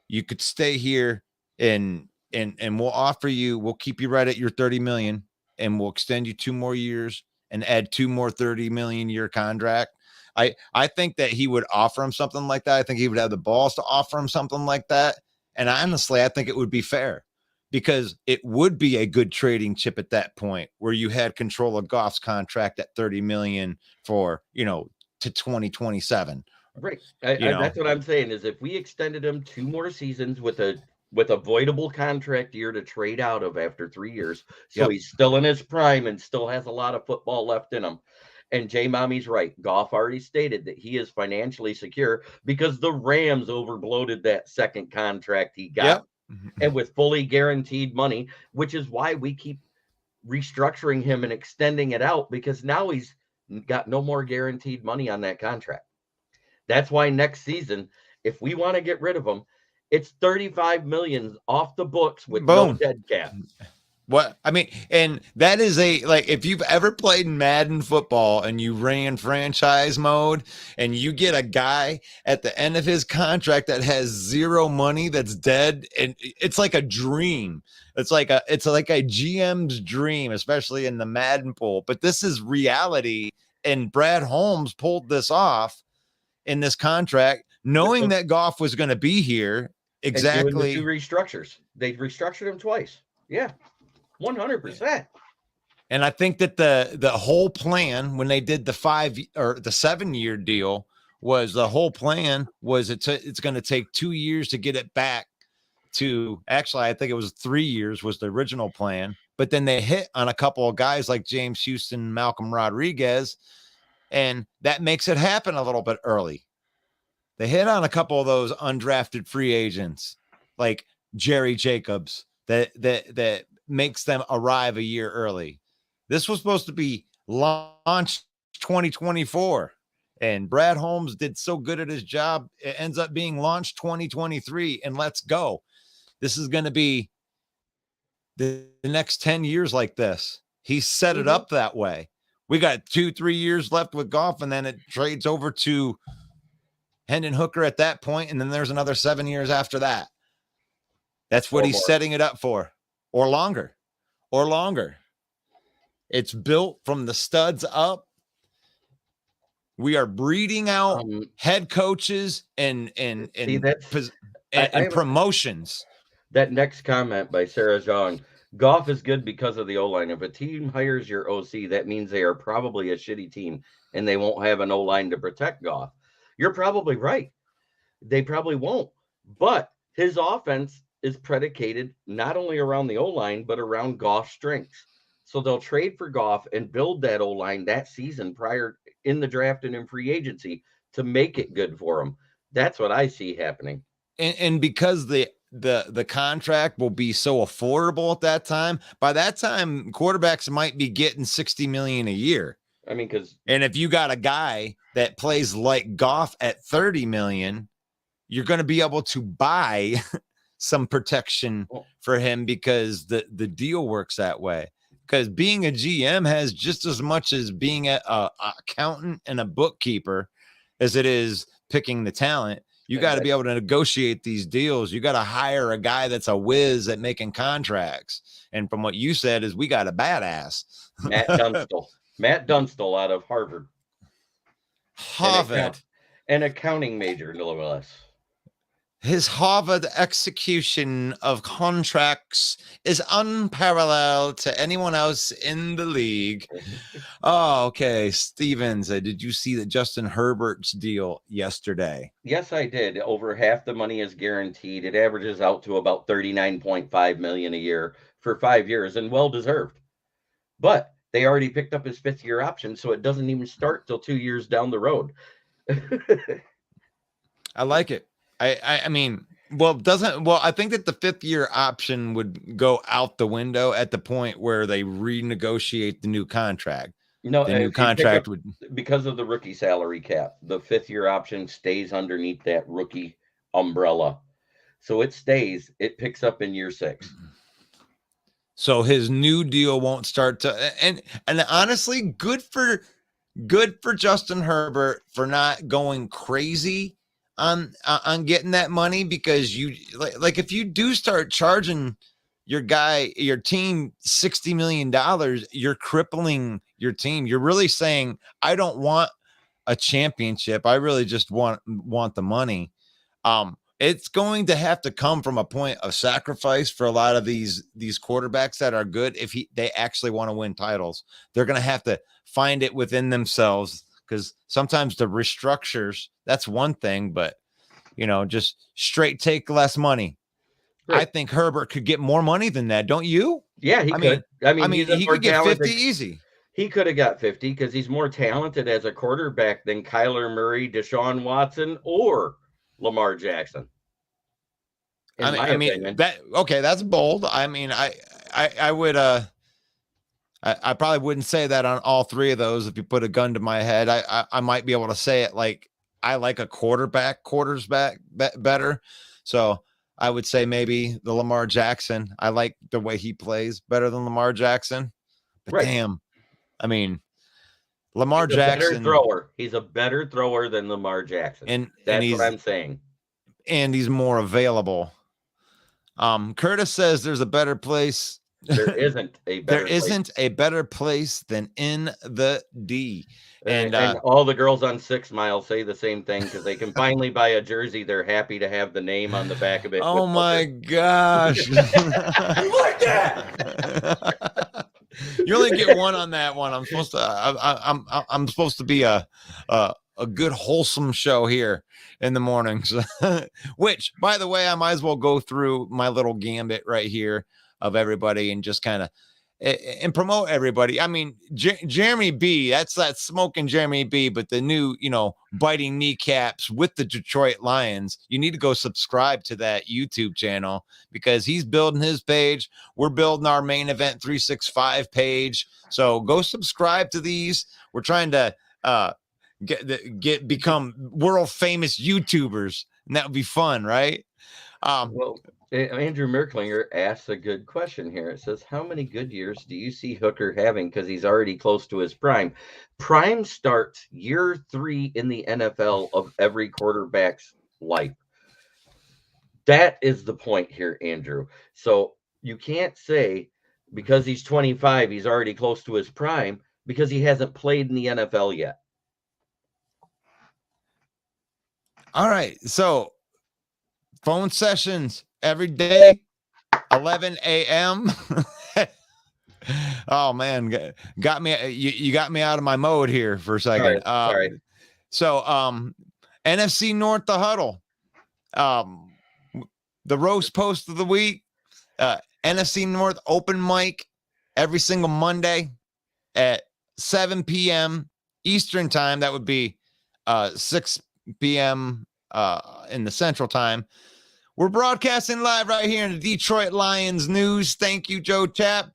you could stay here and we'll keep you right at your 30 million, and we'll extend you 2 more years and add 2 more 30 million year contract. I think that he would offer him something like that. I think he would have the balls to offer him something like that. And honestly, I think it would be fair, because it would be a good trading chip at that point, where you had control of Goff's contract at 30 million for, to 2027. Right. You know. That's what I'm saying, is if we extended him 2 more seasons with a voidable contract year to trade out of after 3 years, so Yep. he's still in his prime and still has a lot of football left in him. And J Mommy's right. Goff already stated that he is financially secure because the Rams overbloated that second contract he got, and with fully guaranteed money, which is why we keep restructuring him and extending it out, because now he's got no more guaranteed money on that contract. That's why next season, if we want to get rid of him, it's 35 million off the books with no Boom. dead cap. What I mean, and that is if you've ever played Madden football and you ran franchise mode and you get a guy at the end of his contract that has zero money, that's dead, and it's like a dream. It's like a GM's dream, especially in the Madden pool. But this is reality, and Brad Holmes pulled this off in this contract, knowing that Goff was going to be here. And Exactly. doing the 2 restructures. They restructured him twice. Yeah. 100%. And I think that the whole plan when they did the 5 or the 7-year deal was it's going to take 2 years to get it back to, actually, I think it was 3 years was the original plan. But then they hit on a couple of guys like James Houston, Malcolm Rodriguez, and that makes it happen a little bit early. They hit on a couple of those undrafted free agents like Jerry Jacobs that makes them arrive a year early. This was supposed to be launched 2024, and Brad Holmes did so good at his job, it ends up being launched 2023, and let's go. This is going to be the next 10 years like this. He set it up that way. We got 2-3 years left with Goff, and then it trades over to Hendon Hooker at that point, and then there's another 7 years after that. That's what he's setting it up for. Or longer. It's built from the studs up, We are breeding out head coaches and See, I promotions. That next comment by Sarah Zhang, Goff is good because of the O-line. If a team hires your OC, that means they are probably a shitty team and they won't have an O-line to protect Goff. You're probably right. They probably won't. But his offense is predicated not only around the O-line, but around Goff's strengths. So they'll trade for Goff and build that O-line that season prior in the draft and in free agency to make it good for him. That's what I see happening. And because the contract will be so affordable at that time, by that time quarterbacks might be getting $60 million a year. I mean, and if you got a guy that plays like Goff at $30 million, you're going to be able to buy some protection for him because the deal works that way. Because being a GM has just as much as being a accountant and a bookkeeper as it is picking the talent. You got to be able to negotiate these deals. You got to hire a guy that's a whiz at making contracts. And from what you said is we got a badass. Matt Dunstall. Matt Dunstall out of Harvard. Harvard. An accounting major, no less. His Harvard execution of contracts is unparalleled to anyone else in the league. Oh, okay. Stevens, did you see that Justin Herbert's deal yesterday? Yes, I did. Over half the money is guaranteed. It averages out to about $39.5 million a year for 5 years, and well deserved. But they already picked up his 5th-year option, so it doesn't even start till 2 years down the road. I like it. I mean, I think that the 5th-year option would go out the window at the point where they renegotiate the new contract. No, the new contract would, because of the rookie salary cap, the 5th-year option stays underneath that rookie umbrella. So it stays, it picks up in year 6. So his new deal won't start to, and honestly, good for Justin Herbert for not going crazy on getting that money, because you like if you do start charging your team $60 million, you're crippling your team. You're really saying, I don't want a championship. I really just want the money. It's going to have to come from a point of sacrifice for a lot of these quarterbacks that are good. If they actually want to win titles, they're going to have to find it within themselves, because sometimes the restructures, that's one thing, but just straight take less money. Right. I think Herbert could get more money than that. Don't you? Yeah, he could. I mean, he could get 50 easy. He could have got 50 because he's more talented as a quarterback than Kyler Murray, Deshaun Watson, or Lamar Jackson. That's bold. I mean, I would I probably wouldn't say that on all 3 of those. If you put a gun to my head, I might be able to say it like I like a quarterback better. So I would say maybe the Lamar Jackson. I like the way he plays better than Lamar Jackson. But right. Damn, I mean, Lamar Jackson. He's a better thrower than Lamar Jackson. And that's what I'm saying. And he's more available. Curtis says there's a better place. There isn't a better place than in the D. And all the girls on 6 Mile say the same thing, because they can finally buy a jersey. They're happy to have the name on the back of it. Oh my gosh. You like that? You only get one on that one. I'm supposed to be a good wholesome show here in the mornings. Which, by the way, I might as well go through my little gambit right here of everybody and just kind of and promote everybody. I mean, Jeremy B, that's that smoking Jeremy B, but the new, biting kneecaps with the Detroit Lions. You need to go subscribe to that YouTube channel, because he's building his page. We're building our Main Event 365 page. So go subscribe to these. We're trying to become world famous YouTubers, and that would be fun, right? Well, Andrew Merklinger asks a good question here. It says, how many good years do you see Hooker having? Because he's already close to his prime. Prime starts year 3 in the NFL of every quarterback's life. That is the point here, Andrew. So you can't say because he's 25, he's already close to his prime, because he hasn't played in the NFL yet. All right. So phone sessions every day, 11 a.m. Oh man, got me. You got me out of my mode here for a second. Sorry. So NFC North, the huddle, the roast post of the week, NFC North open mic every single Monday at 7 p.m. Eastern time. That would be 6 p.m. In the Central time. We're broadcasting live right here in the Detroit Lions news. Thank you, Joe Chap.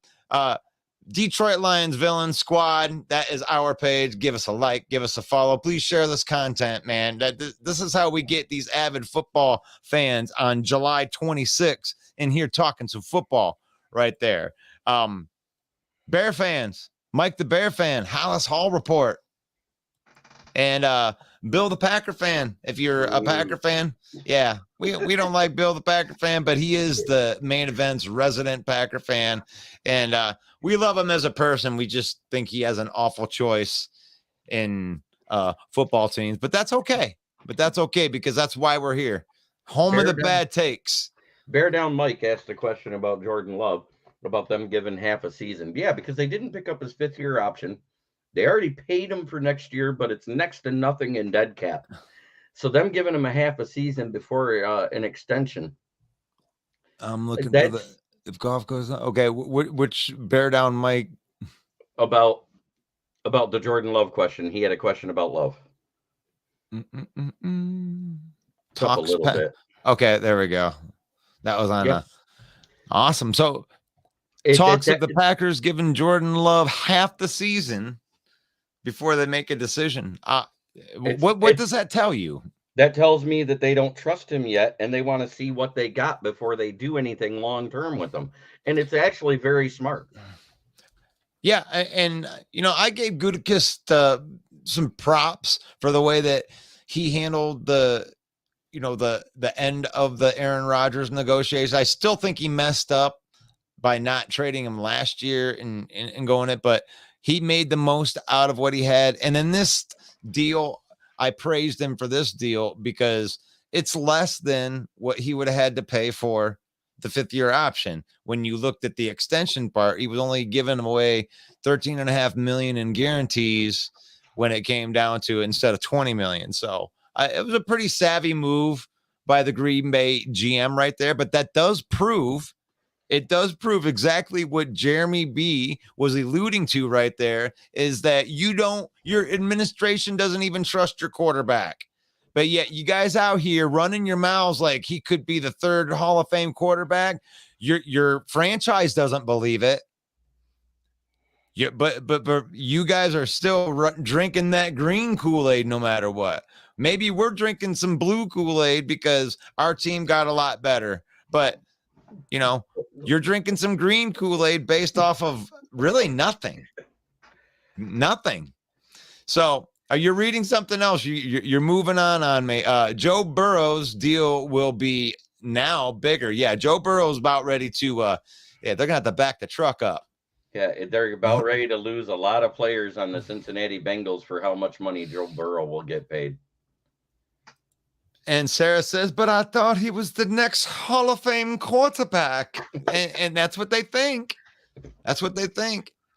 Detroit Lions Villain Squad. That is our page. Give us a like, give us a follow. Please share this content, man. This is how we get these avid football fans on July 26th in here talking some football right there. Bear fans, Mike the Bear fan, Hollis Hall report, and Bill the Packer fan. If you're a Packer fan, yeah, we don't like Bill the Packer fan, but he is the main event's resident Packer fan, and we love him as a person. We just think he has an awful choice in football teams, but that's okay. Because that's why we're here. Home of the bad takes. Bear Down Mike asked a question about Jordan Love, about them giving half a season. Yeah, because they didn't pick up his 5th-year option. They already paid him for next year, but it's next to nothing in dead cap. So them giving him a half a season before an extension. I'm looking for if golf goes on. Okay, which Bear Down Mike? About the Jordan Love question. He had a question about Love. Talk a little bit. Okay, there we go. That was on awesome. So talks of the Packers giving Jordan Love half the season before they make a decision. What does that tell you? That tells me that they don't trust him yet, and they want to see what they got before they do anything long-term with him. And it's actually very smart. Yeah, and I gave Gutekunst some props for the way that he handled the end of the Aaron Rodgers negotiations. I still think he messed up by not trading him last year and going it, but he made the most out of what he had. And then this deal, I praised him for this deal because it's less than what he would have had to pay for the 5th-year option. When you looked at the extension part, he was only giving away $13.5 million in guarantees when it came down to it instead of $20 million. So it was a pretty savvy move by the Green Bay GM right there, but that does prove exactly what Jeremy B was alluding to right there, is that your administration doesn't even trust your quarterback. But yet you guys out here running your mouths like he could be the 3rd Hall of Fame quarterback. Your franchise doesn't believe it. Yeah, but you guys are still drinking that green Kool-Aid no matter what. Maybe we're drinking some blue Kool-Aid because our team got a lot better. But you're drinking some green Kool-Aid based off of really nothing. So you're reading something else. You're moving on me. Joe Burrow's deal will be now bigger. Yeah, Joe Burrow's about ready to they're going to have to back the truck up. Yeah, they're about ready to lose a lot of players on the Cincinnati Bengals for how much money Joe Burrow will get paid. And Sarah says, but I thought he was the next Hall of Fame quarterback. and that's what they think.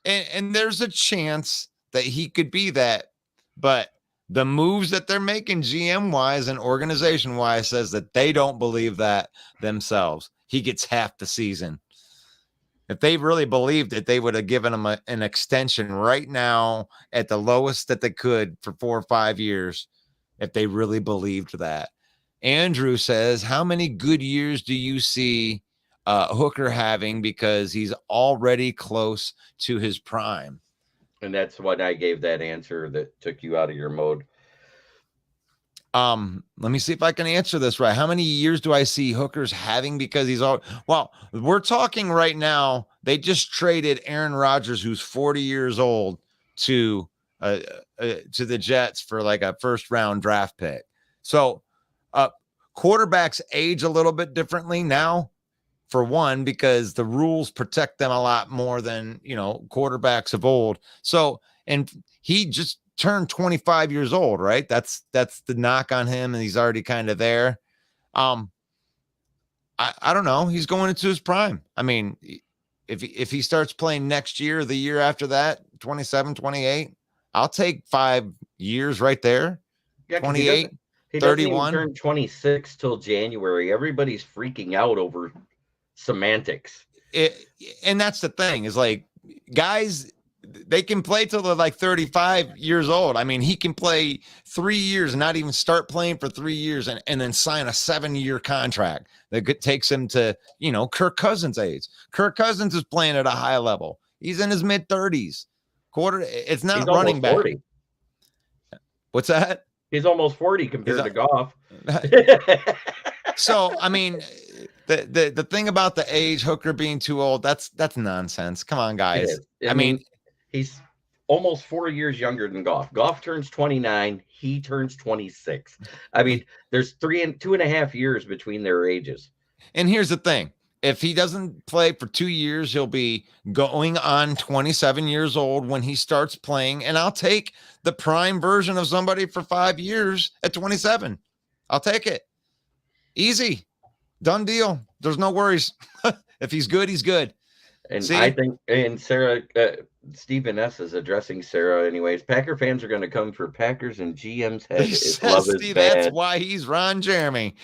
And there's a chance that he could be that. But the moves that they're making GM-wise and organization-wise says that they don't believe that themselves. He gets half the season. If they really believed it, they would have given him an extension right now at the lowest that they could for 4 or 5 years, if they really believed that. Andrew says, how many good years do you see Hooker having, because he's already close to his prime? And that's what I gave that answer that took you out of your mode. Let me see if I can answer this right. How many years do I see Hooker's having? Because we're talking right now. They just traded Aaron Rodgers, who's 40 years old, to the Jets for like a 1st-round draft pick. So quarterbacks age a little bit differently now, for one, because the rules protect them a lot more than quarterbacks of old. So, and he just turned 25 years old, right? That's the knock on him, and he's already kind of there. I don't know. He's going into his prime. I mean, if he starts playing next year, the year after that, 27, 28, I'll take 5 years right there. Yeah, 'cause 28, he doesn't even 31. turn 26 till January. Everybody's freaking out over semantics. And that's the thing is like guys, they can play till they're like 35 years old. I mean, he can play 3 years and not even start playing for 3 years and then sign a 7-year contract that takes him to, Kirk Cousins' age. Kirk Cousins is playing at a high level. He's in his mid 30s. It's not He's running almost back. 40. What's that? He's almost 40 compared to Goff. So, I mean, the thing about the age, Hooker being too old, that's nonsense. Come on, guys. I mean, he's almost 4 years younger than Goff. Goff turns 29. He turns 26. I mean, there's 2.5 years between their ages. And here's the thing. If he doesn't play for 2 years, he'll be going on 27 years old when he starts playing. And I'll take the prime version of somebody for 5 years at 27. I'll take it. Easy. Done deal. There's no worries. If he's good, he's good. And See? I think, and Sarah, Stephen S. is addressing Sarah anyways. Packer fans are going to come for Packers and GM's head. If love is bad. That's why he's Ron Jeremy.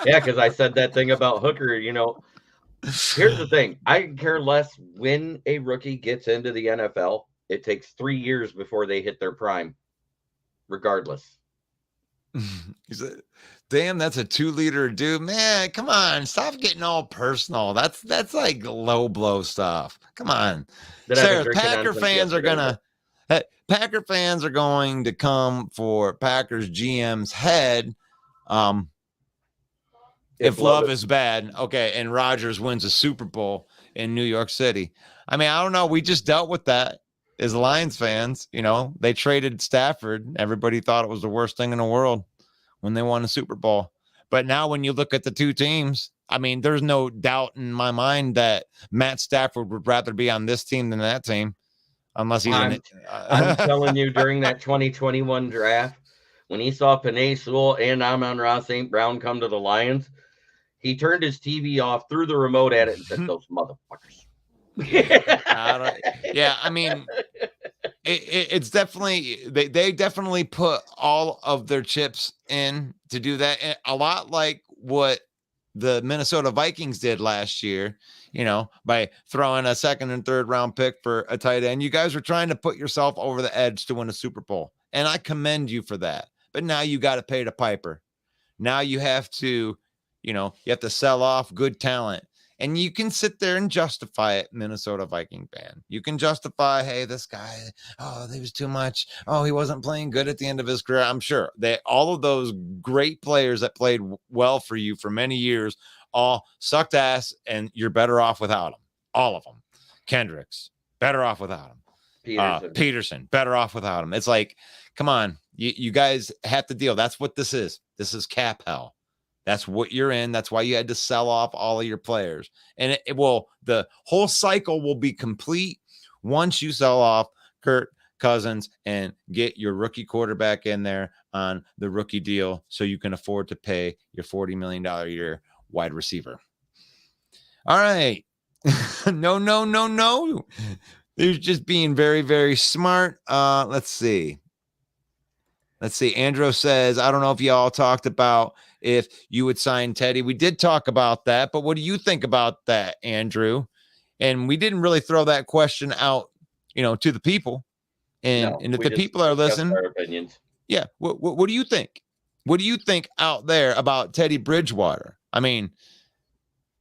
Yeah, because I said that thing about Hooker, Here's the thing. I care less when a rookie gets into the NFL. It takes 3 years before they hit their prime, regardless. He said, damn, that's a 2-liter dude. Man, come on. Stop getting all personal. That's like low blow stuff. Come on. Sarah, Packer fans are going to come for Packers GM's head. If love is bad. Okay. And Rodgers wins a Super Bowl in New York City. I mean, I don't know. We just dealt with that as Lions fans. They traded Stafford. Everybody thought it was the worst thing in the world when they won a Super Bowl. But now when you look at the two teams, I mean, there's no doubt in my mind that Matt Stafford would rather be on this team than that team. Unless he's I'm telling you, during that 2021 draft, when he saw Penei Sewell and Amon-Ra St. Brown come to the Lions, he turned his TV off, threw the remote at it, and said, "Those motherfuckers." Yeah, I mean, it's definitely they definitely put all of their chips in to do that, and a lot like what the Minnesota Vikings did last year, by throwing a second and third round pick for a tight end. You guys were trying to put yourself over the edge to win a Super Bowl, and I commend you for that. But now you got to pay the piper. Now you have to, you have to sell off good talent. And you can sit there and justify it, Minnesota Viking fan. You can justify, hey, this guy, he was too much. Oh, he wasn't playing good at the end of his career. I'm sure that all of those great players that played well for you for many years all sucked ass, and you're better off without them. All of them. Kendricks, better off without him. Peterson, better off without him. It's like, come on, you guys have to deal. That's what this is. This is cap hell. That's what you're in. That's why you had to sell off all of your players. And the whole cycle will be complete once you sell off Kirk Cousins and get your rookie quarterback in there on the rookie deal so you can afford to pay your $40 million a year wide receiver. All right. No. They're just being very, very smart. Let's see. Andrew says, I don't know if y'all talked about if you would sign Teddy. We did talk about that, but what do you think about that, Andrew? And we didn't really throw that question out, to the people. And if the people are listening, our opinions. Yeah. What do you think? What do you think out there about Teddy Bridgewater? I mean,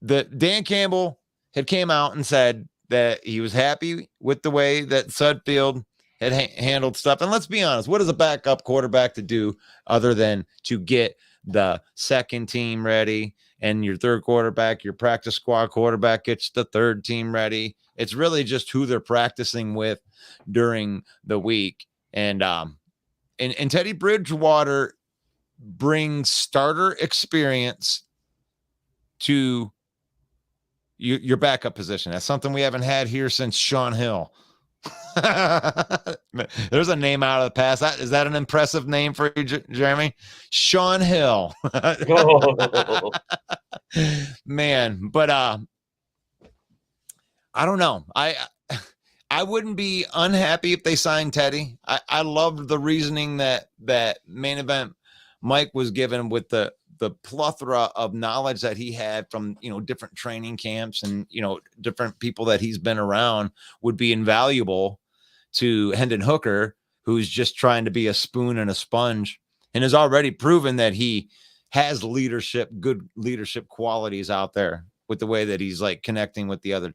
Dan Campbell had came out and said that he was happy with the way that Sudfeld had handled stuff. And let's be honest, what does a backup quarterback to do other than to get the second team ready, and your third quarterback, your practice squad quarterback, gets the third team ready? It's really just who they're practicing with during the week. And Teddy Bridgewater brings starter experience to your backup position. That's something we haven't had here since Sean Hill. There's a name out of the past. Is that an impressive name for you, Jeremy? Sean Hill. Oh, Man, but I don't know. I wouldn't be unhappy if they signed Teddy. I loved the reasoning that Main Event Mike was given with the plethora of knowledge that he had from, different training camps and, different people that he's been around would be invaluable to Hendon Hooker, who's just trying to be a spoon and a sponge and has already proven that he has good leadership qualities out there with the way that he's like connecting with the other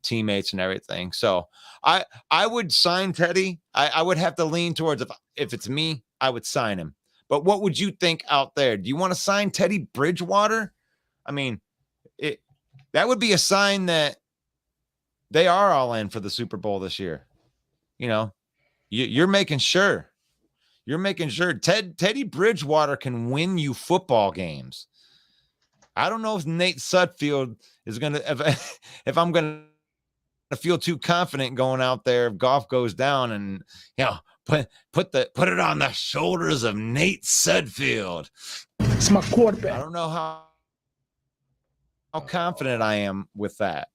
teammates and everything. So I would sign Teddy. I would have to lean towards, if it's me, I would sign him. But what would you think out there? Do you want to sign Teddy Bridgewater? I mean, that would be a sign that they are all in for the Super Bowl this year. You're making sure. Teddy Bridgewater can win you football games. I don't know if Nate Sudfeld is going to, if I'm going to feel too confident going out there if Goff goes down and, put it on the shoulders of Nate Sudfeld. It's my quarterback. I don't know how confident I am with that.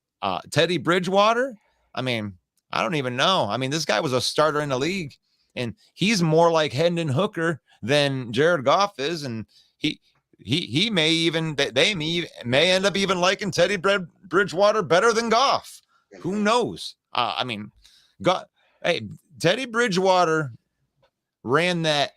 Teddy Bridgewater, I mean, I don't even know. I mean, this guy was a starter in the league, and he's more like Hendon Hooker than Jared Goff is, and he may even, they may end up even liking Teddy Bridgewater better than Goff. Who knows? I mean, Teddy Bridgewater ran that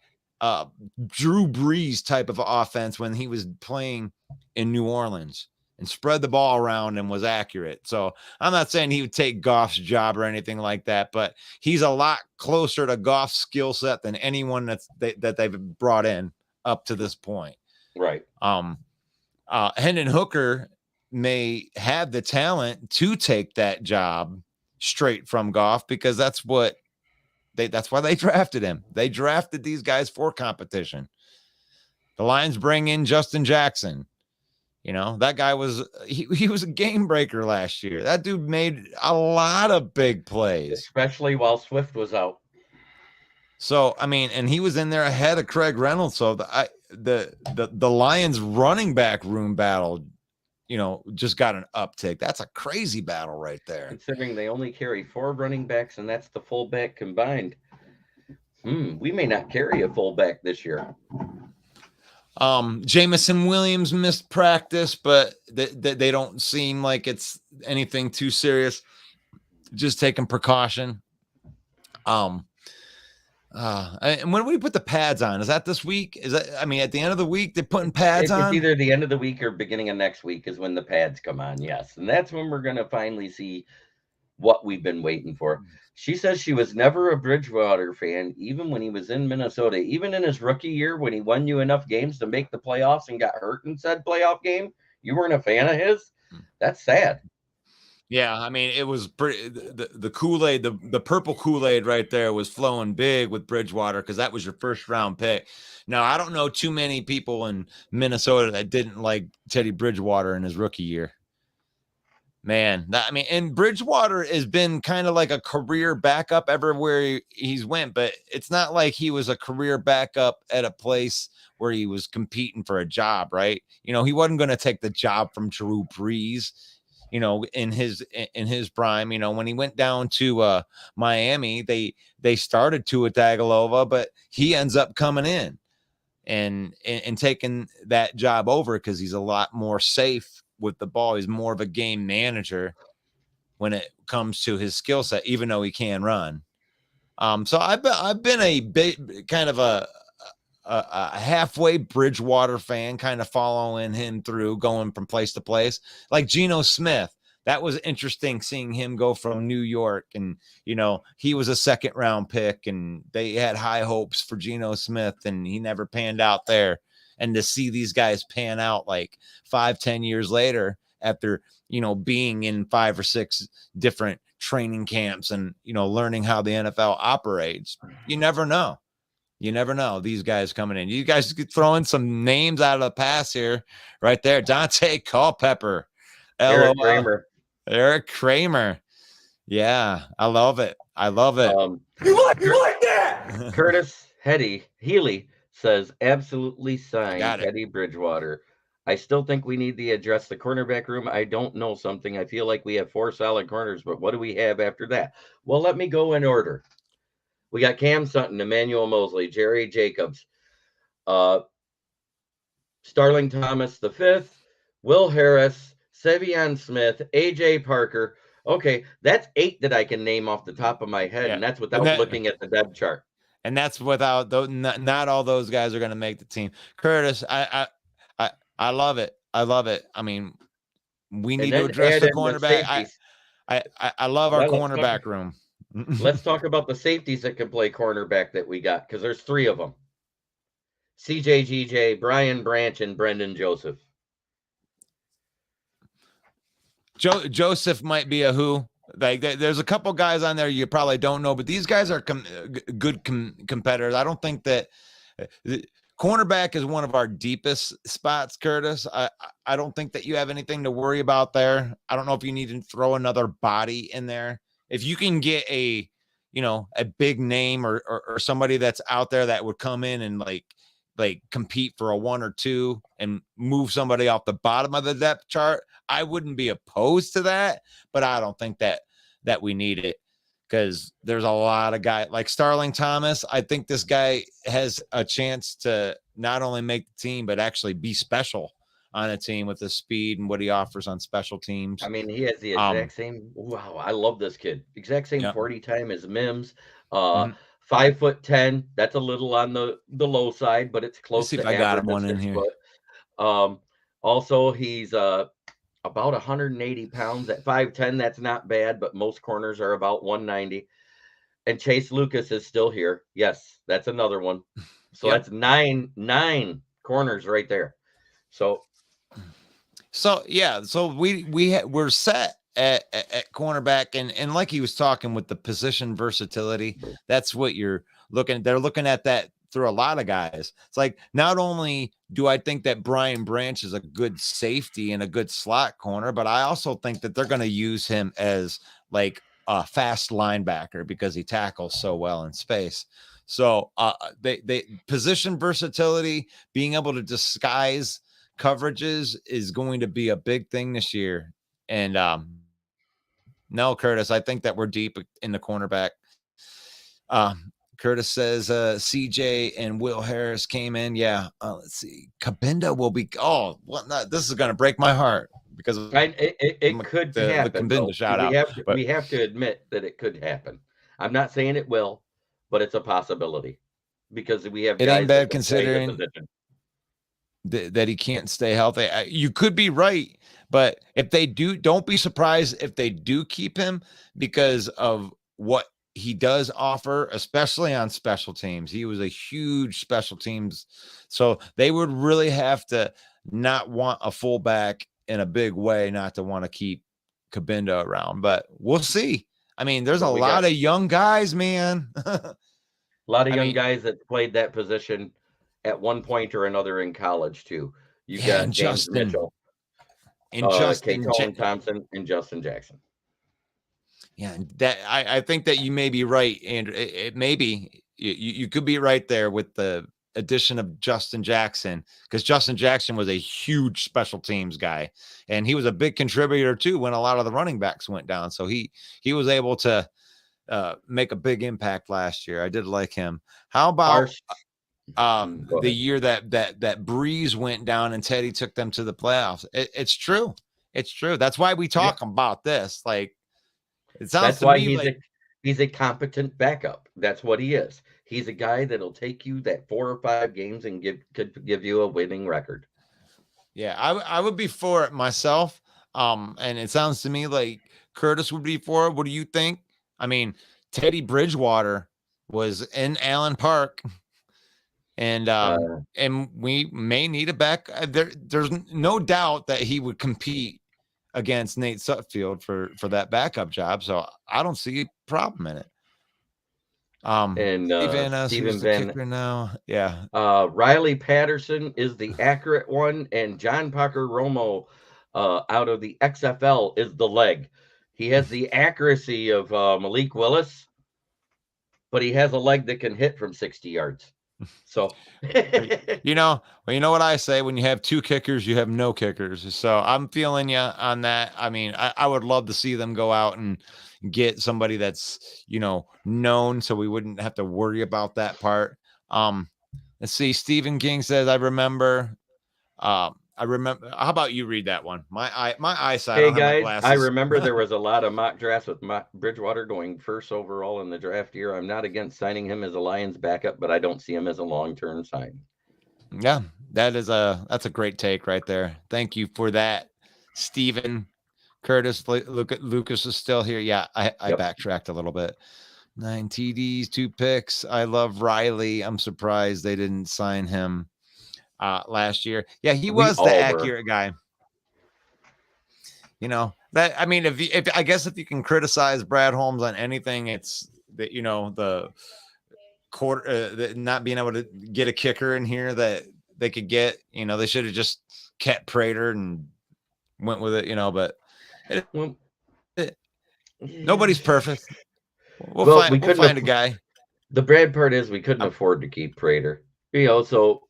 Drew Brees type of offense when he was playing in New Orleans and spread the ball around and was accurate. So I'm not saying he would take Goff's job or anything like that, but he's a lot closer to Goff's skill set than anyone that they've brought in up to this point. right. Hendon Hooker may have the talent to take that job straight from Goff because that's why they drafted him. They drafted these guys for competition. The Lions bring in Justin Jackson. That guy he was a game breaker last year. That dude made a lot of big plays, Especially while Swift was out. So, I mean, and he was in there ahead of Craig Reynolds. So the Lions running back room battle, just got an uptick. That's a crazy battle right there. Considering they only carry 4 running backs, and that's the fullback combined. We may not carry a fullback this year. Jamison Williams missed practice, but they don't seem like it's anything too serious. Just taking precaution. And when we put the pads on, is that this week? At the end of the week, they're putting pads on? It's either the end of the week or beginning of next week is when the pads come on. Yes. And that's when we're going to finally see what we've been waiting for. She says she was never a Bridgewater fan, even when he was in Minnesota, even in his rookie year, when he won you enough games to make the playoffs and got hurt in said playoff game. You weren't a fan of his. That's sad. Yeah, I mean, it was pretty. The Kool-Aid, the purple Kool-Aid right there was flowing big with Bridgewater because that was your first round pick. Now, I don't know too many people in Minnesota that didn't like Teddy Bridgewater in his rookie year. Man, and Bridgewater has been kind of like a career backup everywhere he's went, but it's not like he was a career backup at a place where he was competing for a job, right? He wasn't going to take the job from Drew Brees. In his prime, when he went down to Miami, they started Tua Tagovailoa, but he ends up coming in and taking that job over because he's a lot more safe with the ball. He's more of a game manager when it comes to his skill set, even though he can run. So I've been a bit kind of a halfway Bridgewater fan, kind of following him through, going from place to place. Like Geno Smith, that was interesting seeing him go from New York, and he was a second round pick, and they had high hopes for Geno Smith, and he never panned out there. And to see these guys pan out like 5-10 years later after being in 5 or 6 different training camps and learning how the NFL operates, you never know. You never know these guys coming in. You guys throwing some names out of the past here, right there. Dante Culpepper, Eric Kramer. Eric Kramer. Yeah, I love it. I love it. You like that? Curtis Healy says, absolutely sign got it. Teddy Bridgewater. I still think we need to address the cornerback room. I don't know something. I feel like we have 4 solid corners, but what do we have after that? Well, let me go in order. We got Cam Sutton, Emmanuel Mosley, Jerry Jacobs, Starling Thomas V, Will Harris, Sevion Smith, AJ Parker. Okay, that's 8 that I can name off the top of my head, Yeah. and that's without looking at the depth chart. And that's without not all those guys are going to make the team. Curtis, I love it. I love it. I mean, we need to address the cornerback. I love our cornerback room. Let's talk about the safeties that can play cornerback that we got, because there's 3 of them. CJ GJ, Brian Branch, and Brendan Joseph. Joseph might be a who. Like there's a couple guys on there you probably don't know, but these guys are good competitors. I don't think that cornerback is one of our deepest spots, Curtis. I don't think that you have anything to worry about there. I don't know if you need to throw another body in there. If you can get a big name or somebody that's out there that would come in and like compete for a 1 or 2 and move somebody off the bottom of the depth chart, I wouldn't be opposed to that, but I don't think that we need it, because there's a lot of guys like Starling Thomas. I think this guy has a chance to not only make the team, but actually be special on a team with the speed and what he offers on special teams. I mean, he has the exact same. Wow, I love this kid. Exact same 40 time as Mims. 5'10". That's a little on the low side, but it's close. Let's see to if I got one in here. Also, he's about 180 pounds at 5'10". That's not bad, but most corners are about 190. And Chase Lucas is still here. Yes, that's another one. So that's nine corners right there. So yeah, so we're set at cornerback, and like he was talking with the position versatility, that's what you're looking. They're looking at that through a lot of guys. It's like, not only do I think that Brian Branch is a good safety and a good slot corner, but I also think that they're going to use him as like a fast linebacker because he tackles so well in space. So they position versatility, being able to disguise coverages is going to be a big thing this year. And no, Curtis, I think that we're deep in the cornerback. Curtis says CJ and Will Harris came in. Yeah. Let's see. Cabinda will be. Oh, what? This is going to break my heart because it could happen. The Cabinda shout out. We have to admit that it could happen. I'm not saying it will, but it's a possibility because we have. It ain't bad considering that he can't stay healthy. You could be right, but if they do, don't be surprised if they do keep him because of what he does offer, especially on special teams. He was a huge special teams. So they would really have to not want a fullback in a big way, not to want to keep Cabinda around, but we'll see. I mean, there's a lot of young guys, man. A lot of young guys that played that position at one point or another in college too. You got James Justin Mitchell, and Justin Thompson, and Justin Jackson. Yeah, that I think that you may be right, Andrew. It may be you could be right there with the addition of Justin Jackson, because Justin Jackson was a huge special teams guy, and he was a big contributor too when a lot of the running backs went down. So he was able to make a big impact last year. I did like him. How about the year that Breeze went down and Teddy took them to the playoffs? It's true. It's true. That's why we talk about this. Like, it sounds That's to why me he's a competent backup. That's what he is. He's a guy that'll take you that 4 or 5 games and could give you a winning record. Yeah, I would be for it myself. And it sounds to me like Curtis would be for it. What do you think? I mean, Teddy Bridgewater was in Allen Park, and we may need a back. There's no doubt that he would compete against Nate Sutfield for that backup job. So I don't see a problem in it. And Steven Van now. Yeah. Riley Patterson is the accurate one, and John Parker Romo out of the XFL is the leg. He has the accuracy of Malik Willis, but he has a leg that can hit from 60 yards. So, you know what I say, when you have two kickers, you have no kickers. So I'm feeling you on that. I mean, I would love to see them go out and get somebody that's, known, so we wouldn't have to worry about that part. Let's see. Stephen King says, I remember. How about you read that one? My eyesight. hey I don't have my guys, glasses. I remember there was a lot of mock drafts with Bridgewater going first overall in the draft year. I'm not against signing him as a Lions backup, but I don't see him as a long-term sign. Yeah, that's a great take right there. Thank you for that, Stephen. Curtis, Lucas is still here. Yeah, I backtracked a little bit. 9 TDs, 2 picks. I love Riley. I'm surprised they didn't sign him last year. Yeah, he was the accurate guy. That, I mean, if you can criticize Brad Holmes on anything, it's that, the quarter, not being able to get a kicker in here that they could get. They should have just kept Prater and went with it. But nobody's perfect. We'll find a guy. The bad part is we couldn't afford to keep Prater. So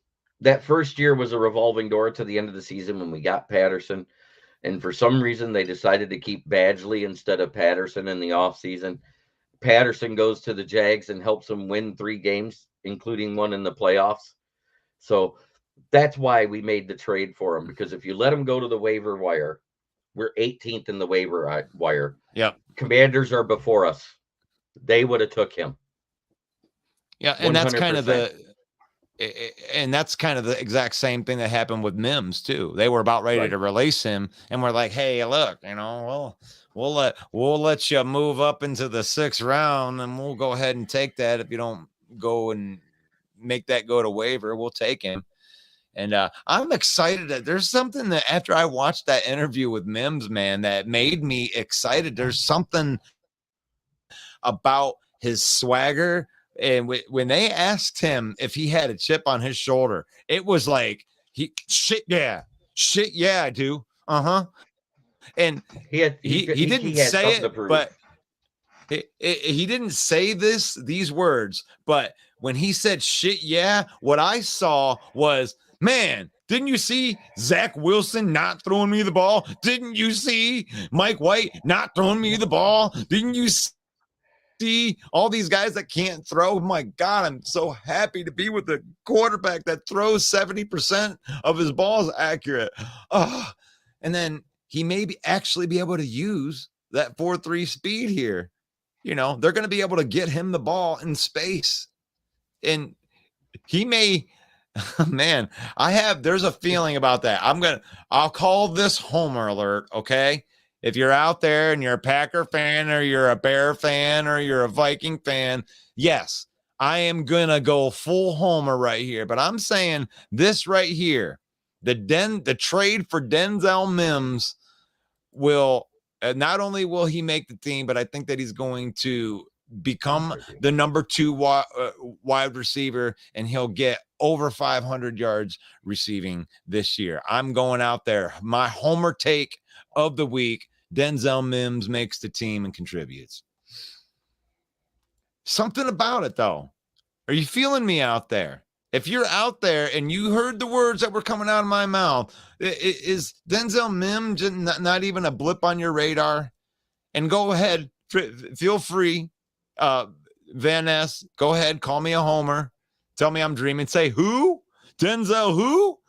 that first year was a revolving door to the end of the season when we got Patterson. And for some reason, they decided to keep Badgley instead of Patterson in the offseason. Patterson goes to the Jags and helps them win 3 games, including one in the playoffs. So that's why we made the trade for him, because if you let him go to the waiver wire, we're 18th in the waiver wire. Yep. Commanders are before us. They would have took him. Yeah, and 100%. That's kind of the exact same thing that happened with Mims too. They were about ready to release him, and we're like, "Hey, look, we'll let you move up into the 6th round, and we'll go ahead and take that. If you don't go and make that go to waiver, we'll take him." And I'm excited that there's something that after I watched that interview with Mims, man, that made me excited. There's something about his swagger. And when they asked him if he had a chip on his shoulder, it was like, shit, yeah, I do. And he didn't say it, but he didn't say these words. But when he said shit, yeah, what I saw was, man, didn't you see Zach Wilson not throwing me the ball? Didn't you see Mike White not throwing me the ball? Didn't you see all these guys that can't throw? My God, I'm so happy to be with a quarterback that throws 70% of his balls accurate. And then he may actually be able to use that 4.3 speed here. They're going to be able to get him the ball in space. And he may, man, there's a feeling about that. I'll call this homer alert. Okay. If you're out there and you're a Packer fan or you're a Bear fan or you're a Viking fan, yes, I am going to go full homer right here. But I'm saying this right here, the trade for Denzel Mims will not only will he make the team, but I think that he's going to become the number 2 wide receiver, and he'll get over 500 yards receiving this year. I'm going out there. My homer take of the week: Denzel Mims makes the team and contributes. Something about it, though. Are you feeling me out there? If you're out there and you heard the words that were coming out of my mouth, is Denzel Mims not even a blip on your radar? And go ahead, feel free. Van Ness, go ahead, call me a homer. Tell me I'm dreaming. Say, who? Denzel who?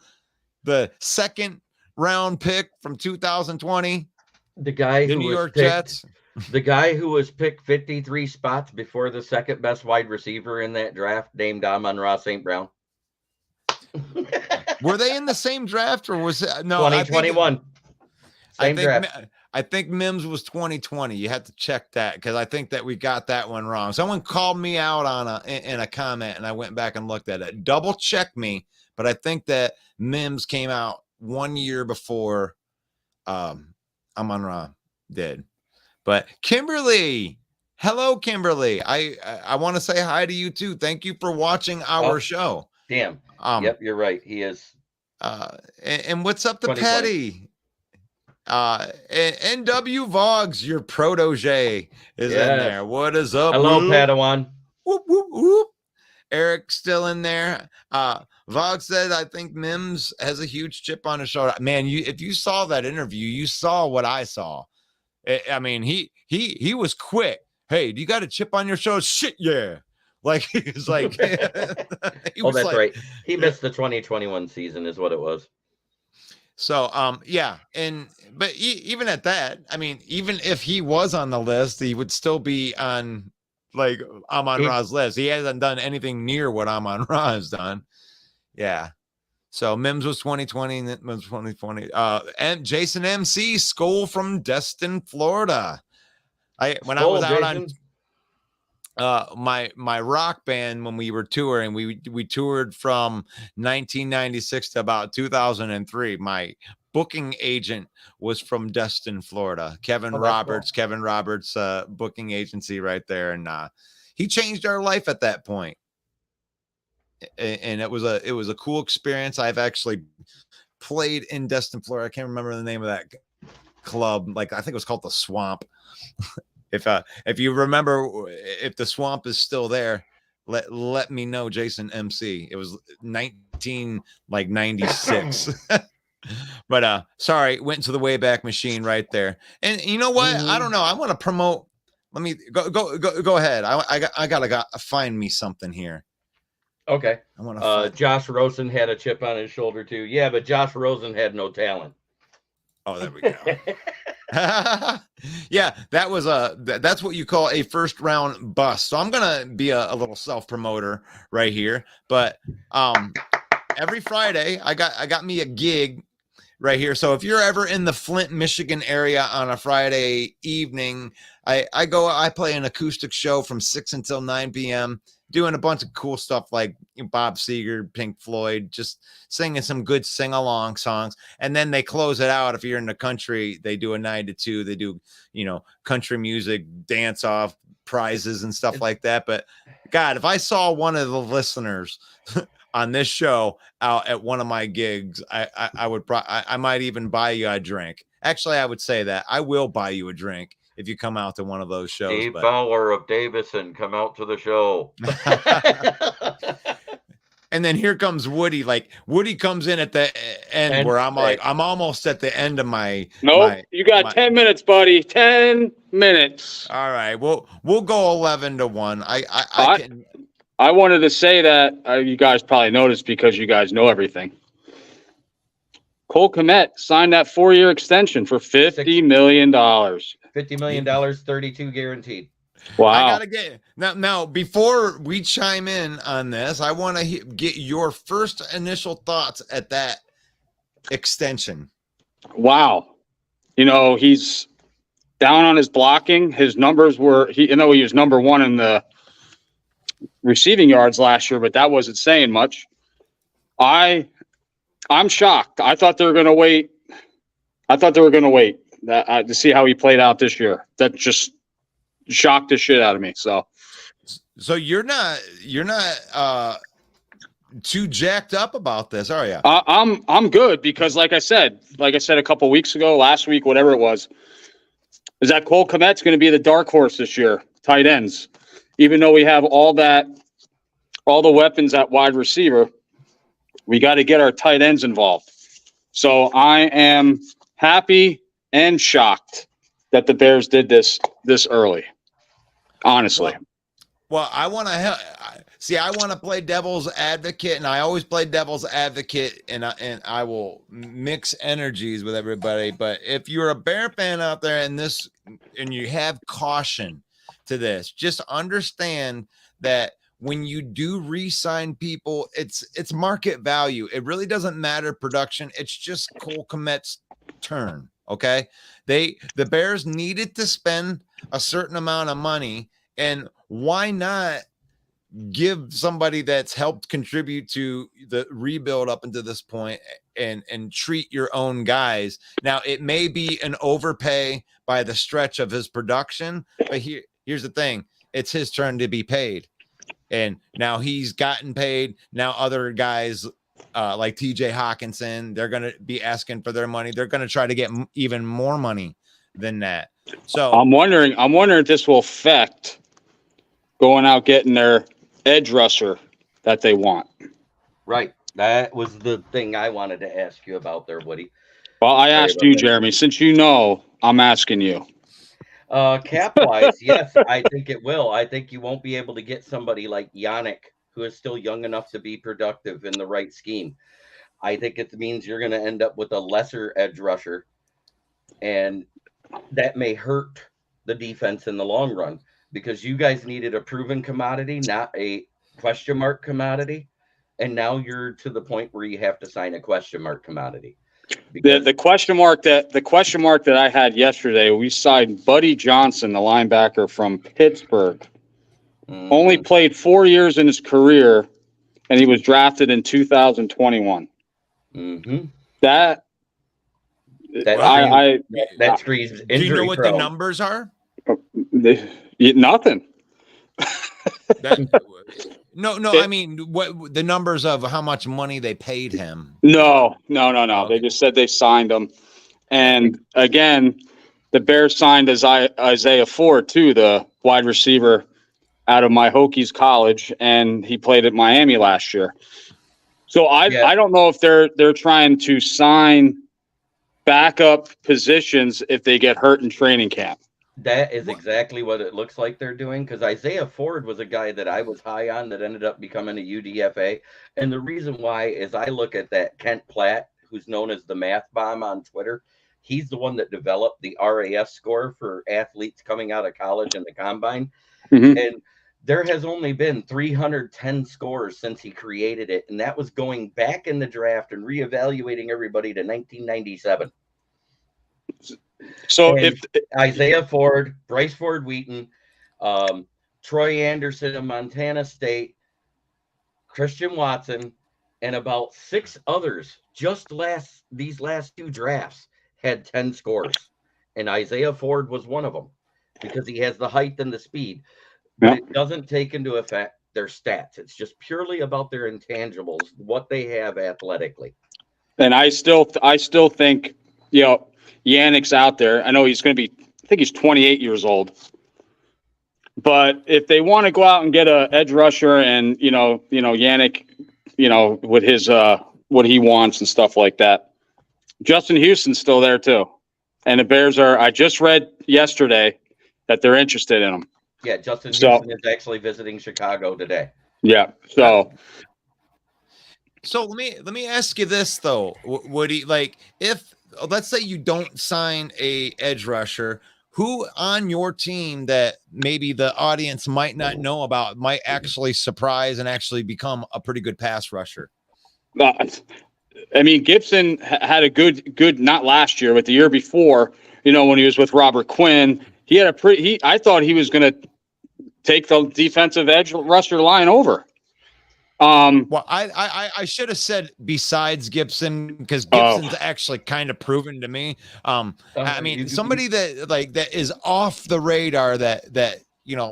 The 2nd round pick from 2020. The guy the who New was York picked, Jets. The guy who was picked 53 spots before the 2nd best wide receiver in that draft, named Amon-Ra St. Brown. Were they in the same draft, or was it no 2021? Same draft. I think Mims was 2020. You have to check that, because I think that we got that one wrong. Someone called me out in a comment, and I went back and looked at it. Double check me, but I think that Mims came out 1 year before Amon-Ra did. But Kimberly, hello, Kimberly. I want to say hi to you too. Thank you for watching our show. Damn. Yep, you're right. He is. And what's up to Patty? NW Vogs, your protege is in Yes. there. What is up? Hello, Lou? Padawan. Whoop, whoop, whoop. Eric's still in there. Vogue said, I think Mims has a huge chip on his shoulder. Man, if you saw that interview, you saw what I saw. I mean, he was quick. Hey, do you got a chip on your shoulder? Shit, yeah. Like he was like, he was That's like, right. He missed the 2021 season, is what it was. So, yeah, but even at that, I mean, even if he was on the list, he would still be on like Amon Ra's list. He hasn't done anything near what Amon Ra has done. Yeah. So Mims was 2020, Mims was 2020. And Jason MC, Skull from Destin, Florida. I was out on my rock band when we were touring, we toured from 1996 to about 2003. My booking agent was from Destin, Florida. Kevin Roberts booking agency right there, and he changed our life at that point. And it was a cool experience. I've actually played in Destin, Florida. I can't remember the name of that club. Like, I think it was called the Swamp. If you remember, if the Swamp is still there, let me know, Jason MC. It was 1996. But sorry, went to the Wayback Machine right there. And you know what? I don't know. I want to promote. Let me go ahead. I gotta find me something here. Okay. I want to. Josh Rosen had a chip on his shoulder too. Yeah, but Josh Rosen had no talent. Oh, there we go. Yeah, that's what you call a first round bust. So I'm gonna be a little self promoter right here. But every Friday I got me a gig right here. So if you're ever in the Flint, Michigan area on a Friday evening, I play an acoustic show from 6 until 9 p.m. doing a bunch of cool stuff like Bob Seger, Pink Floyd, just singing some good sing-along songs. And then they close it out. If you're in the country, they do a 9 to 2. They do, country music, dance off prizes and stuff like that. But God, if I saw one of the listeners on this show out at one of my gigs, I might even buy you a drink. Actually, I would say that I will buy you a drink if you come out to one of those shows. Steve Fowler of Davison, come out to the show. And then here comes Woody. Like Woody comes in at the end where I'm like, I'm almost at the end of my. Nope, you got 10 minutes, buddy. 10 minutes. All right, we'll go 11-1. I wanted to say that you guys probably noticed because you guys know everything. Cole Kmet signed that 4-year extension for $50 million. $50 million, 32 guaranteed. Wow. I gotta get now before we chime in on this, I want to get your first initial thoughts at that extension. Wow. He's down on his blocking. His numbers were, he was number 1 in the receiving yards last year, but that wasn't saying much. I'm shocked. I thought they were going to wait. To see how he played out this year. That just shocked the shit out of me. So you're not too jacked up about this, are you? I'm good because like I said a couple weeks ago, last week, whatever it was, is that Cole Kmet's going to be the dark horse this year, tight ends. Even though we have all the weapons at wide receiver, we got to get our tight ends involved. So I am happy and shocked that the Bears did this early. Honestly. Well, I want to see. I want to play devil's advocate, and I always play devil's advocate, and I will mix energies with everybody. But if you're a Bear fan out there and you have caution to this, just understand that when you do re-sign people, it's market value. It really doesn't matter production. It's just Cole Kmet's turn. Okay. The Bears needed to spend a certain amount of money, and why not give somebody that's helped contribute to the rebuild up until this point and treat your own guys. Now it may be an overpay by the stretch of his production, but here's the thing. It's his turn to be paid. And now he's gotten paid. Now other guys like TJ Hawkinson. They're going to be asking for their money. They're going to try to get even more money than that. So I'm wondering if this will affect going out getting their edge rusher that they want. Right. That was the thing I wanted to ask you about there, Woody. Well, I asked you, Jeremy. Since you know, I'm asking you. Cap wise, yes, I think it will. I think you won't be able to get somebody like Yannick, who is still young enough to be productive in the right scheme. I think it means you're going to end up with a lesser edge rusher, and that may hurt the defense in the long run, because you guys needed a proven commodity, not a question mark commodity. And now you're to the point where you have to sign a question mark commodity. The question mark that I had yesterday, we signed Buddy Johnson, the linebacker from Pittsburgh. Only played 4 years in his career, and he was drafted in 2021. Mm-hmm. That screams injury. do you know what prone. the numbers are? Nothing. No. I mean, what the numbers of how much money they paid him? No. They just said they signed him. And again, the Bears signed Isaiah Ford too, the wide receiver out of my Hokies college, and he played at Miami last year. So I don't know if they're trying to sign backup positions if they get hurt in training camp. That is exactly what it looks like they're doing, because Isaiah Ford was a guy that I was high on that ended up becoming a UDFA. And the reason why is I look at that Kent Platt, who's known as the Math Bomb on Twitter. He's the one that developed the RAS score for athletes coming out of college and the combine. Mm-hmm. And there has only been 310 scores since he created it. And that was going back in the draft and reevaluating everybody to 1997. So And if Isaiah Ford, Bryce Ford Wheaton, Troy Anderson of Montana State, Christian Watson, and about 6 others just these last 2 drafts had 10 scores. And Isaiah Ford was one of them because he has the height and the speed. But it doesn't take into effect their stats. It's just purely about their intangibles, what they have athletically. And I still think, Yannick's out there. I know he's going to be, I think he's 28 years old. But if they want to go out and get a edge rusher and, Yannick, with his, what he wants and stuff like that, Justin Houston's still there too. And the Bears I just read yesterday that they're interested in him. Yeah, Justin Houston is actually visiting Chicago today. Yeah. So let me ask you this though, Woody. Like, if let's say you don't sign a edge rusher, who on your team that maybe the audience might not know about might actually surprise and actually become a pretty good pass rusher? I mean, Gibson had a good not last year, but the year before, when he was with Robert Quinn, he had I thought he was going to take the defensive edge rusher line over. Well, I should have said besides Gibson, because Gibson's actually kind of proven to me. I mean, somebody that is off the radar that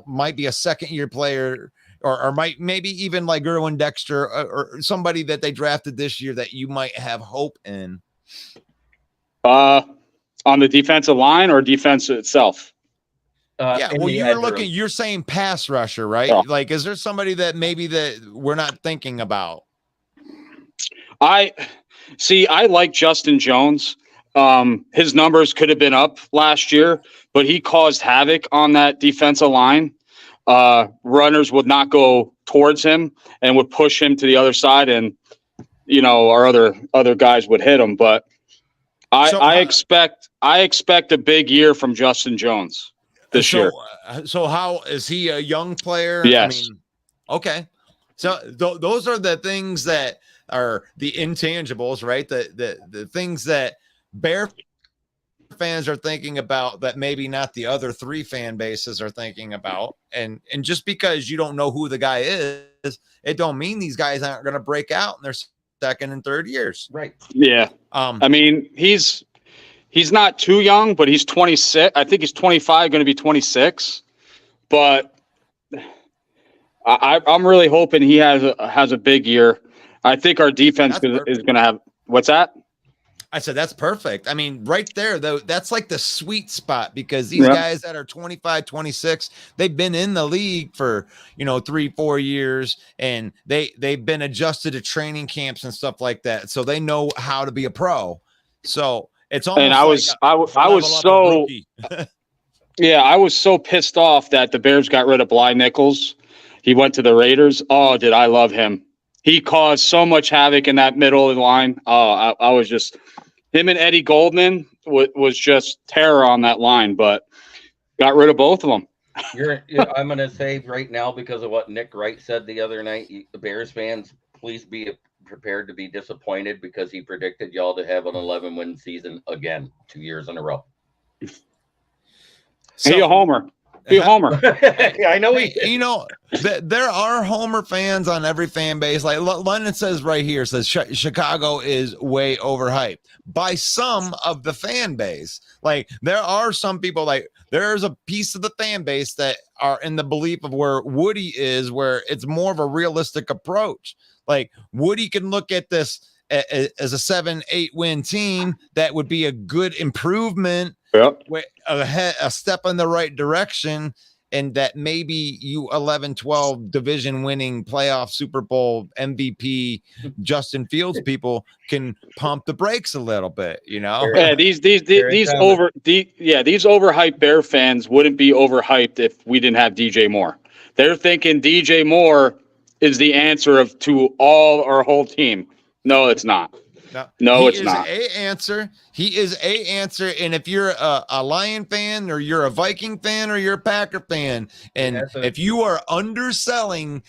might be a second year player or might maybe even like Gerwin Dexter or somebody that they drafted this year that you might have hope in. On the defensive line or defense itself? You're saying pass rusher, right? Oh. Like, is there somebody that maybe that we're not thinking about? I like Justin Jones. His numbers could have been up last year, but he caused havoc on that defensive line. Runners would not go towards him and would push him to the other side, and our other guys would hit him. But I expect a big year from Justin Jones this year. So how is he a young player? Yes. I mean, okay. So those are the things that are the intangibles, right? The things that Bear fans are thinking about that maybe not the other 3 fan bases are thinking about. And just because you don't know who the guy is, it don't mean these guys aren't going to break out in their second and third years. Right. Yeah. I mean, he's not too young, but he's 26. I think he's 25, going to be 26. But I'm really hoping he has a big year. I think our defense That's perfect. is going to have what's that? I said that's perfect. I mean, right there, though, that's like the sweet spot because these guys that are 25, 26, they've been in the league for 3-4 years, and they've been adjusted to training camps and stuff like that, so they know how to be a pro. So it's almost. And I was so yeah, I was so pissed off that the Bears got rid of Bly Nichols. He went to the Raiders. Oh, did I love him? He caused so much havoc in that middle of the line. Oh, I was just him and Eddie Goldman was just terror on that line, but got rid of both of them. I'm going to say right now, because of what Nick Wright said the other night, the Bears fans, please be prepared to be disappointed because he predicted y'all to have an 11-win season again 2 years in a row. Hey, a homer. Be a homer. I know there are homer fans on every fan base. Like London says right here, says Chicago is way overhyped by some of the fan base. Like there are some people, like there's a piece of the fan base that are in the belief of where Woody is, where it's more of a realistic approach. Like Woody can look at this as a 7-8 win team. That would be a good improvement. Yep. A step in the right direction, and that maybe you 11-12 division winning playoff Super Bowl MVP Justin Fields people can pump the brakes a little bit, Yeah, these overhyped Bear fans wouldn't be overhyped if we didn't have DJ Moore. They're thinking DJ Moore is the answer to all our whole team. No, it's not. No, it's not. He is a answer. And if you're a Lion fan, or you're a Viking fan, or you're a Packer fan, and if you are underselling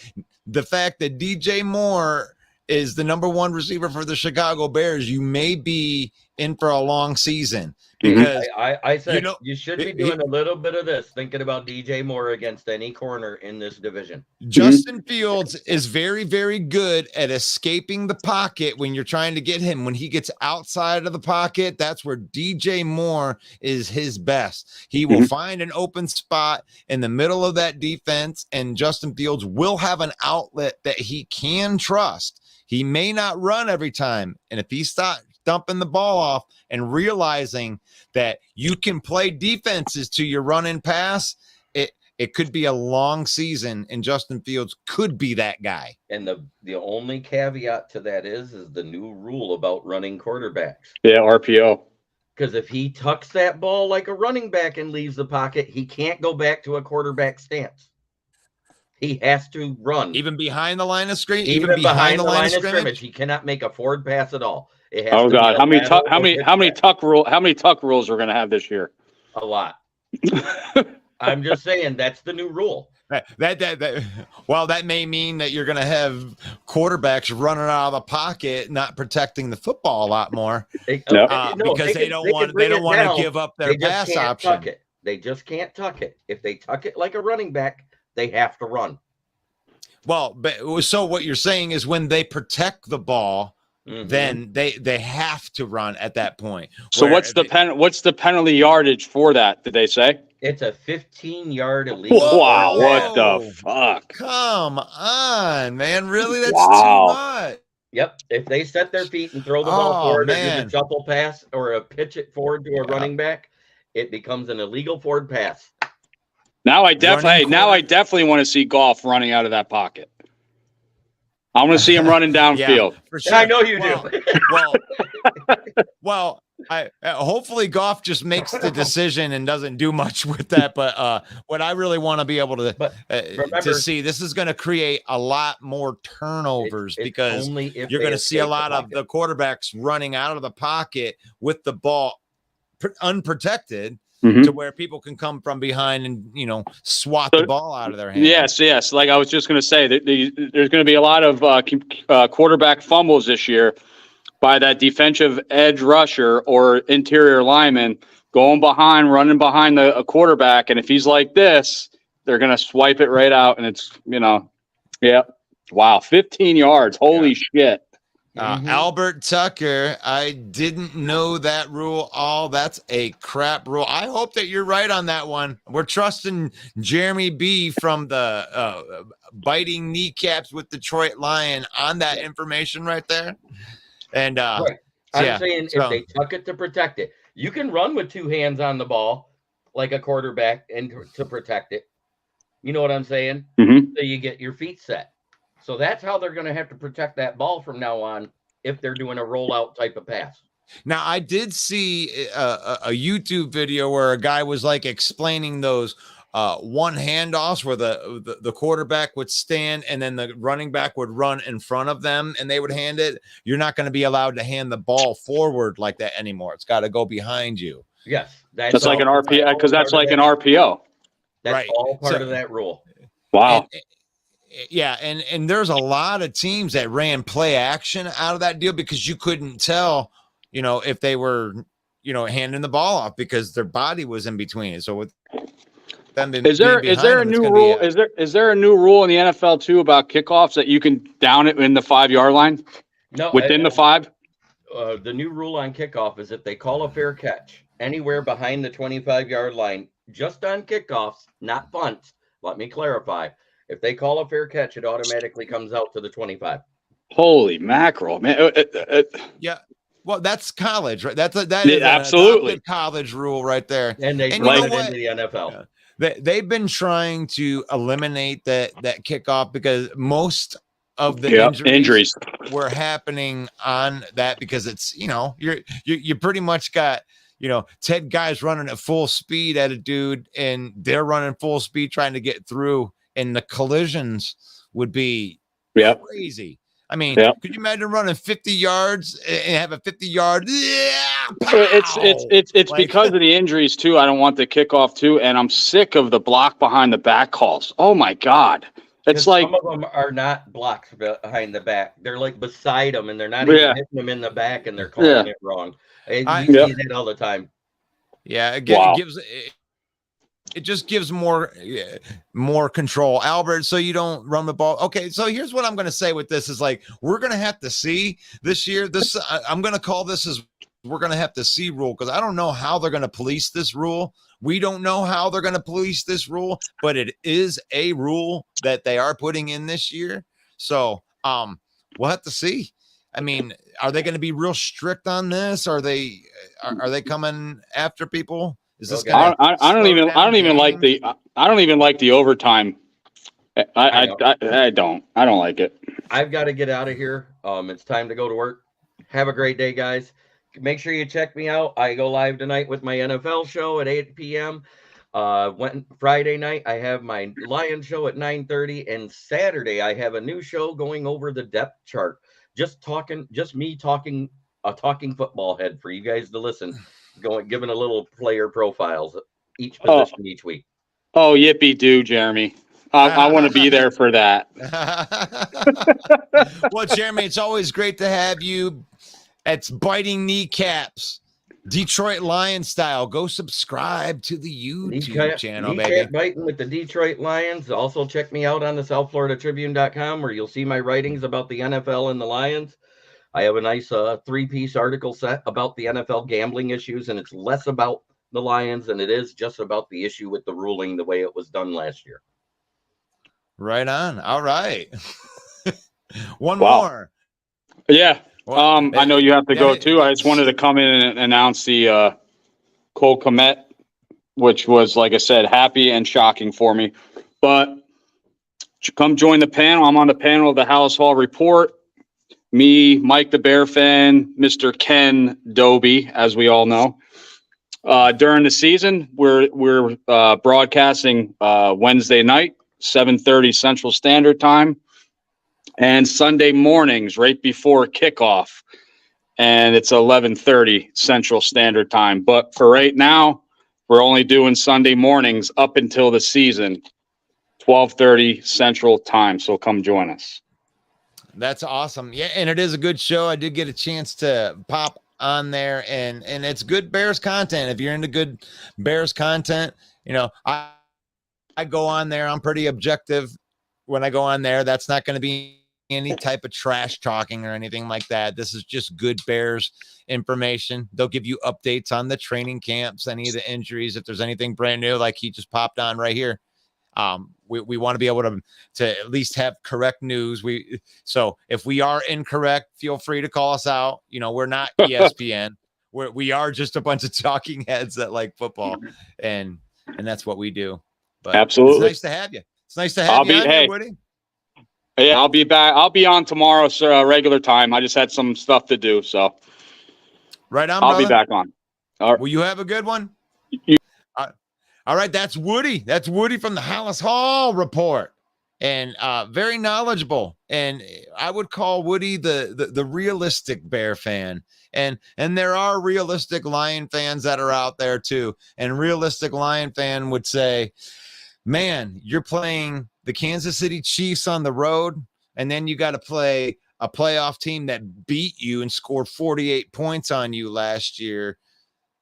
the fact that DJ Moore is the number one receiver for the Chicago Bears, you may be in for a long season. Because I said you should be doing a little bit of this, thinking about DJ Moore against any corner in this division. Justin Fields is very, very good at escaping the pocket when you're trying to get him. When he gets outside of the pocket, that's where DJ Moore is his best. He will find an open spot in the middle of that defense, and Justin Fields will have an outlet that he can trust. He may not run every time, and if he stops dumping the ball off and realizing that you can play defenses to your run and pass, it could be a long season, and Justin Fields could be that guy. And the only caveat to that is the new rule about running quarterbacks. Yeah, RPO. Because if he tucks that ball like a running back and leaves the pocket, he can't go back to a quarterback stance. He has to run. Even behind the line of scrimmage? Even behind the line of scrimmage. He cannot make a forward pass at all. Oh God! How many tuck rules are we going to have this year? A lot. I'm just saying that's the new rule. That may mean that you're going to have quarterbacks running out of the pocket, not protecting the football a lot more, because they don't want to give up their pass option. They just can't tuck it. If they tuck it like a running back, they have to run. Well, so what you're saying is when they protect the ball, then they have to run at that point. So what's the penalty yardage for that? Did they say? It's a 15-yard illegal. Wow, what the fuck? Come on, man. Really? That's too much. Yep. If they set their feet and throw the ball forward, or do a shuffle pass, or a pitch it forward to a running back, it becomes an illegal forward pass. Now I definitely want to see Goff running out of that pocket. I want to see him running downfield. Yeah, for sure. I know you do. Well, hopefully Goff just makes the decision and doesn't do much with that. But what I really want to be able to see, this is going to create a lot more turnovers because you're going to see a lot of the quarterbacks running out of the pocket with the ball unprotected. To where people can come from behind and, swat the ball out of their hands. Yes. Like I was just going to say, there's going to be a lot of quarterback fumbles this year by that defensive edge rusher or interior lineman going behind, running behind a quarterback. And if he's like this, they're going to swipe it right out. And it's, wow, 15 yards. Holy shit. Mhm. Albert Tucker, I didn't know that rule. That's a crap rule. I hope that you're right on that one. We're trusting Jeremy B from the biting kneecaps with Detroit Lion on that information right there. And Right. so, I'm yeah, saying if so they tuck it to protect it, you can run with two hands on the ball like a quarterback and to protect it. You know what I'm saying? Mhm. So you get your feet set. So that's how they're going to have to protect that ball from now on if they're doing a rollout type of pass. now I did see a YouTube video where a guy was like explaining those one handoffs where the quarterback would stand and then the running back would run in front of them and they would hand it. You're not going to be allowed to hand the ball forward like that anymore. It's got to go behind you. Yes, That's like an all- RPO, because that's part of like an that- RPO. That's Right. all part So- of that rule. Wow. Yeah, and there's a lot of teams that ran play action out of that deal because you couldn't tell, if they were, handing the ball off because their body was in between it. So with them Is there a new rule? Is there a new rule in the NFL too about kickoffs that you can down it in the 5-yard line No, within the 5? the new rule on kickoff is if they call a fair catch anywhere behind the 25-yard line, just on kickoffs, not punts. Let me clarify. If they call a fair catch, it automatically comes out to the 25. Holy mackerel, man! Yeah. Well, that's college, right? That Yeah, is an absolutely. adopted college rule right there. And they And brought you know it what? into the NFL. Yeah. They've been trying to eliminate that kickoff because most of the injuries were happening on that because it's you pretty much got Ted guys running at full speed at a dude and they're running full speed trying to get through and the collisions would be crazy. I mean, could you imagine running 50 yards and have a 50-yard? It's because of the injuries too. I don't want the kickoff too, and I'm sick of the block behind the back calls. Oh my God. It's like some of them are not blocks behind the back. They're like beside them, and they're not even hitting them in the back, and they're calling it wrong. And we see that all the time. Yeah, it just gives more control, Albert. So you don't run the ball. Okay, so here's what I'm going to say with this is like we're going to have to see this year. I'm going to call this as we're going to have to see rule because I don't know how they're going to police this rule. We don't know how they're going to police this rule, but it is a rule that they are putting in this year. So we'll have to see. I mean, are they going to be real strict on this? Are they coming after people? Is this I don't even like the overtime. I don't like it. I've got to get out of here. It's time to go to work. Have a great day, guys. Make sure you check me out. I go live tonight with my NFL show at 8 p.m. Friday night, I have my Lion show at 9:30, and Saturday I have a new show going over the depth chart. Just me talking a talking football head for you guys to listen. Giving a little player profiles each position each week. Oh, yippee do, Jeremy. I want to be there for that. Well, Jeremy, it's always great to have you. It's biting kneecaps, Detroit Lion style. Go subscribe to the YouTube channel, baby. Biting with the Detroit Lions. Also, check me out on the SouthFloridaTribune.com where you'll see my writings about the NFL and the Lions. I have a nice 3-piece article set about the NFL gambling issues, and it's less about the Lions than it is just about the issue with the ruling the way it was done last year. Right on. All right. One more. Yeah. I know you have to go too. I just wanted to come in and announce the Cole Kmet, which was, like I said, happy and shocking for me. But come join the panel. I'm on the panel of the House Hall Report. Me, Mike the Bear fan, Mr. Ken Doby, as we all know. During the season, we're broadcasting Wednesday night, 7:30 Central Standard Time, and Sunday mornings right before kickoff, and it's 11:30 Central Standard Time. But for right now, we're only doing Sunday mornings up until the season, 12:30 Central Time. So come join us. That's awesome. Yeah, and it is a good show. I did get a chance to pop on there, and it's good Bears content. If you're into good Bears content, I go on there. I'm pretty objective when I go on there. That's not going to be any type of trash talking or anything like that. This is just good Bears information. They'll give you updates on the training camps, any of the injuries, if there's anything brand new, like he just popped on right here. We want to be able to at least have correct news. So if we are incorrect, feel free to call us out. You know, we're not ESPN. We are just a bunch of talking heads that like football, and that's what we do. But Absolutely. it's nice to have you. It's nice to have you on here, Woody. Yeah, I'll be back. I'll be on tomorrow, sir, regular time. I just had some stuff to do, so right on. I'll brother. be back on. All right. Will you have a good one? All right, that's Woody. That's Woody from the Hollis Hall Report, and very knowledgeable. And I would call Woody the realistic Bear fan. And there are realistic Lion fans that are out there too. And realistic Lion fan would say, man, you're playing the Kansas City Chiefs on the road, and then you got to play a playoff team that beat you and scored 48 points on you last year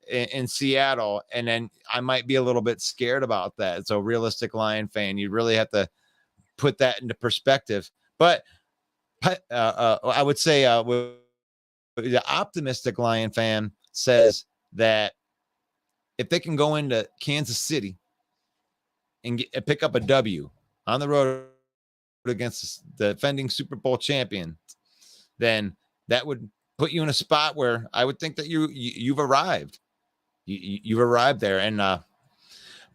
in Seattle. And then I might be a little bit scared about that. So realistic Lion fan, you really have to put that into perspective. But I would say the optimistic Lion fan says that if they can go into Kansas City and pick up a W on the road against the defending Super Bowl champion, then that would put you in a spot where I would think that you've arrived. You've arrived there. And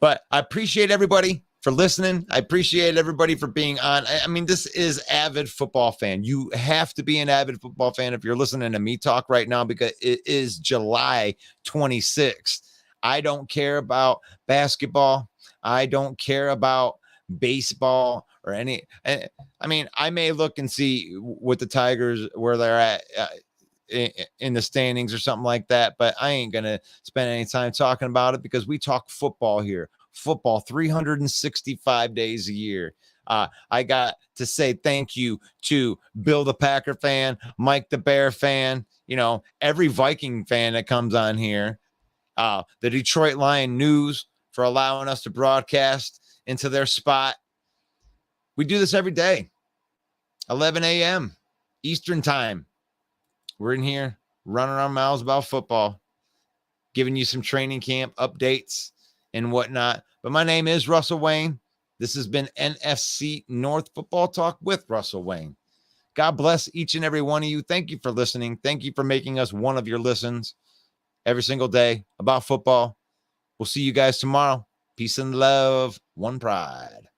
but I appreciate everybody for listening. I appreciate everybody for being on. I mean, this is avid football fan. You have to be an avid football fan if you're listening to me talk right now, because it is July 26th. I don't care about basketball. I don't care about baseball or any. I mean, I may look and see what the Tigers, where they're at in the standings or something like that, but I ain't going to spend any time talking about it, because we talk football here. Football 365 days a year. I got to say thank you to Bill the Packer fan, Mike the Bear fan, you know, every Viking fan that comes on here, the Detroit Lion News for allowing us to broadcast into their spot. We do this every day, 11 a.m. Eastern time. We're in here running our mouths about football, giving you some training camp updates and whatnot. But my name is Russell Wayne. This has been NFC North Football Talk with Russell Wayne. God bless each and every one of you. Thank you for listening. Thank you for making us one of your listens every single day about football. We'll see you guys tomorrow. Peace and love. One pride.